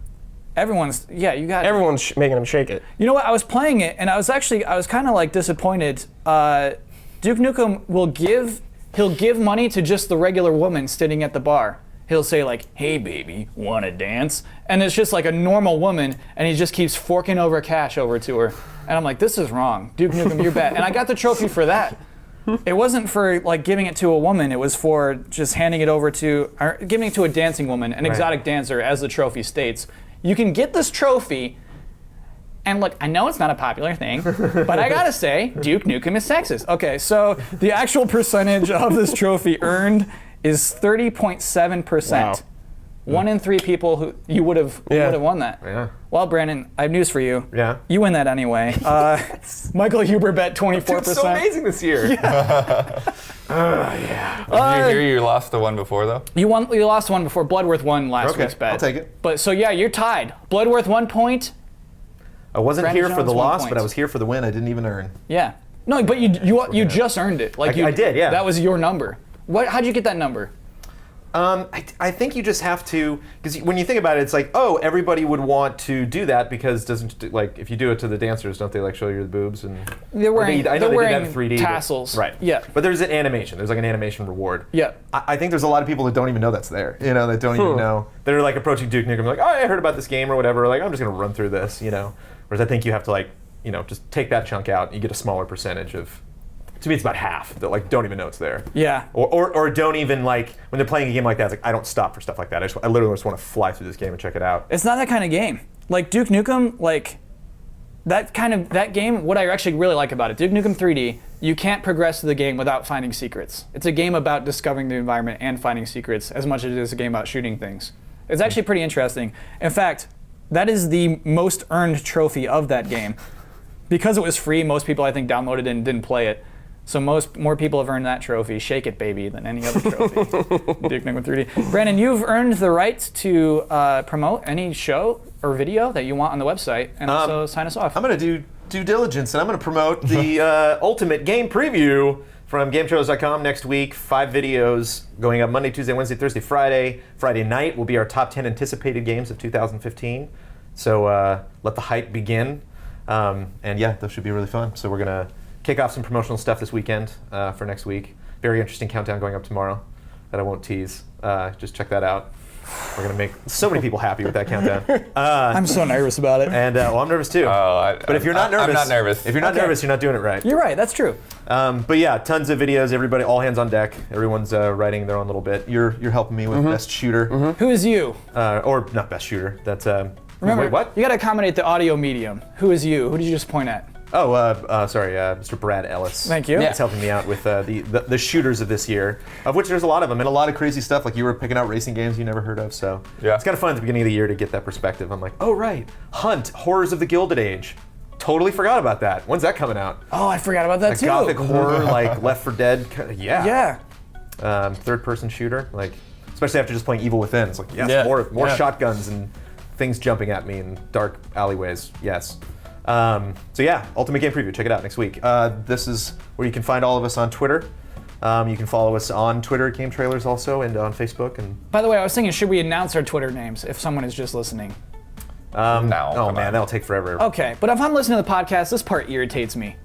You got Everyone's making them shake it. You know what? I was playing it, and I was kind of like disappointed. Duke Nukem he'll give money to just the regular woman sitting at the bar. He'll say like, "Hey baby, wanna dance?" And it's just like a normal woman, and he just keeps forking over cash over to her. And I'm like, this is wrong. Duke Nukem, you're bad. And I got the trophy for that. It wasn't for like giving it to a woman. It was for just handing it over to, or giving it to a dancing woman, an exotic dancer, as the trophy states. You can get this trophy, and look, I know it's not a popular thing, but I gotta say, Duke Nukem is sexist. Okay, so the actual percentage of this trophy earned is 30.7%. Wow. 1 in 3 people who you would have won that. Yeah. Well, Brandon, I have news for you. Yeah. You win that anyway. Michael Huber bet 24%. It's so amazing this year. Did you hear you lost the one before, though? You lost one before. Bloodworth won last Okay, week's bet. I'll take it. But so yeah, you're tied. Bloodworth 1 point. I wasn't Brandon here for the Jones, 1 loss, point. but I was here for the win. I didn't even earn. Yeah. No, but you just earned it. Like I did, yeah. That was your number. How'd you get that number? I think you just have to, because when you think about it, it's like, oh, everybody would want to do that because doesn't like if you do it to the dancers, don't they like show you the boobs and They're wearing, I know they're they wearing did that in 3D, tassels. right? Yeah. But there's an animation. There's like an animation reward. Yeah. I think there's a lot of people that don't even know that's there. You know, that don't even know. They're like approaching Duke Nukem, like, oh, I heard about this game or whatever. Like, I'm just gonna run through this. You know. Whereas I think you have to like, just take that chunk out and you get a smaller percentage of. To me, it's about half that like don't even know it's there. Yeah. Or don't even like when they're playing a game like that. It's like I don't stop for stuff like that. I literally just want to fly through this game and check it out. It's not that kind of game. Like Duke Nukem, like that game. What I actually really like about it, Duke Nukem 3D, you can't progress through the game without finding secrets. It's a game about discovering the environment and finding secrets as much as it is a game about shooting things. It's actually pretty interesting. In fact, that is the most earned trophy of that game. Because it was free, most people I think downloaded it and didn't play it. So more people have earned that trophy, Shake It Baby, than any other trophy. Duke Nukem 3D. Brandon, you've earned the right to promote any show or video that you want on the website, and also sign us off. I'm going to do due diligence, and I'm going to promote the ultimate game preview from GameTrailers.com next week. 5 videos going up Monday, Tuesday, Wednesday, Thursday, Friday. Friday night will be our top 10 anticipated games of 2015. So let the hype begin. And yeah, those should be really fun. So we're going to kick off some promotional stuff this weekend for next week. Very interesting countdown going up tomorrow that I won't tease. Just check that out. We're gonna make so many people happy with that countdown. I'm so nervous about it. And well, I'm nervous too. But if you're not nervous, I'm not nervous. If you're not Okay. nervous, you're not doing it right. You're right. That's true. But yeah, tons of videos. Everybody, all hands on deck. Everyone's writing their own little bit. You're helping me with best shooter, Who is you? or not best shooter. That's Remember, wait, what? you got to accommodate the audio medium. Who is you? Who did you just point at? Oh, sorry, Mr. Brad Ellis. Thank you. He's helping me out with the shooters of this year, of which there's a lot of them, and a lot of crazy stuff. Like you were picking out racing games you never heard of, so Yeah. it's kind of fun at the beginning of the year to get that perspective. I'm like, oh right, Hunt, Horrors of the Gilded Age. Totally forgot about that. When's that coming out? Oh, I forgot about that Like too. gothic horror, like Left 4 Dead. Yeah. Yeah. Third-person shooter, like especially after just playing Evil Within. It's like yes, Yeah. more Yeah. shotguns and things jumping at me in dark alleyways. Yes. So yeah, Ultimate Game Preview. Check it out next week. This is where you can find all of us on Twitter. You can follow us on Twitter, Game Trailers also, and on Facebook. And By the way, I was thinking, should we announce our Twitter names if someone is just listening? No, oh come man, on. that'll take forever. Okay, but if I'm listening to the podcast, this part irritates me.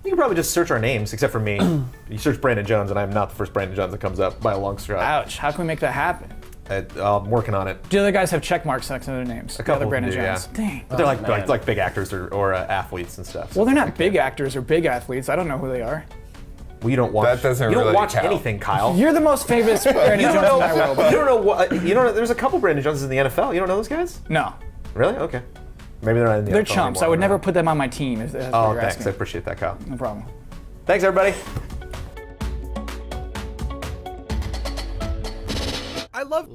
You can probably just search our names, except for me. You search Brandon Jones, and I'm not the first Brandon Jones that comes up by a long shot. Ouch, how can we make that happen? I'm working on it. Do the other guys have check marks next to their names? A couple The other Brandon do, Jones. yeah. Dang. But they're man. like big actors or athletes and stuff. Well, they're not big actors or big athletes. I don't know who they are. Well, you don't watch. That doesn't You don't really watch count. anything, Kyle. You're the most famous Brandon You Jones don't in know. my world. You don't know what. You don't know. There's a couple Brandon Joneses in the NFL. You don't know those guys? No, Really? Okay. Maybe they're not in the they're NFL chumps. anymore, I would don't never know. put them on my team if that's what Oh, you're thanks. I asking. appreciate that, Kyle. No problem. Thanks, everybody. I love.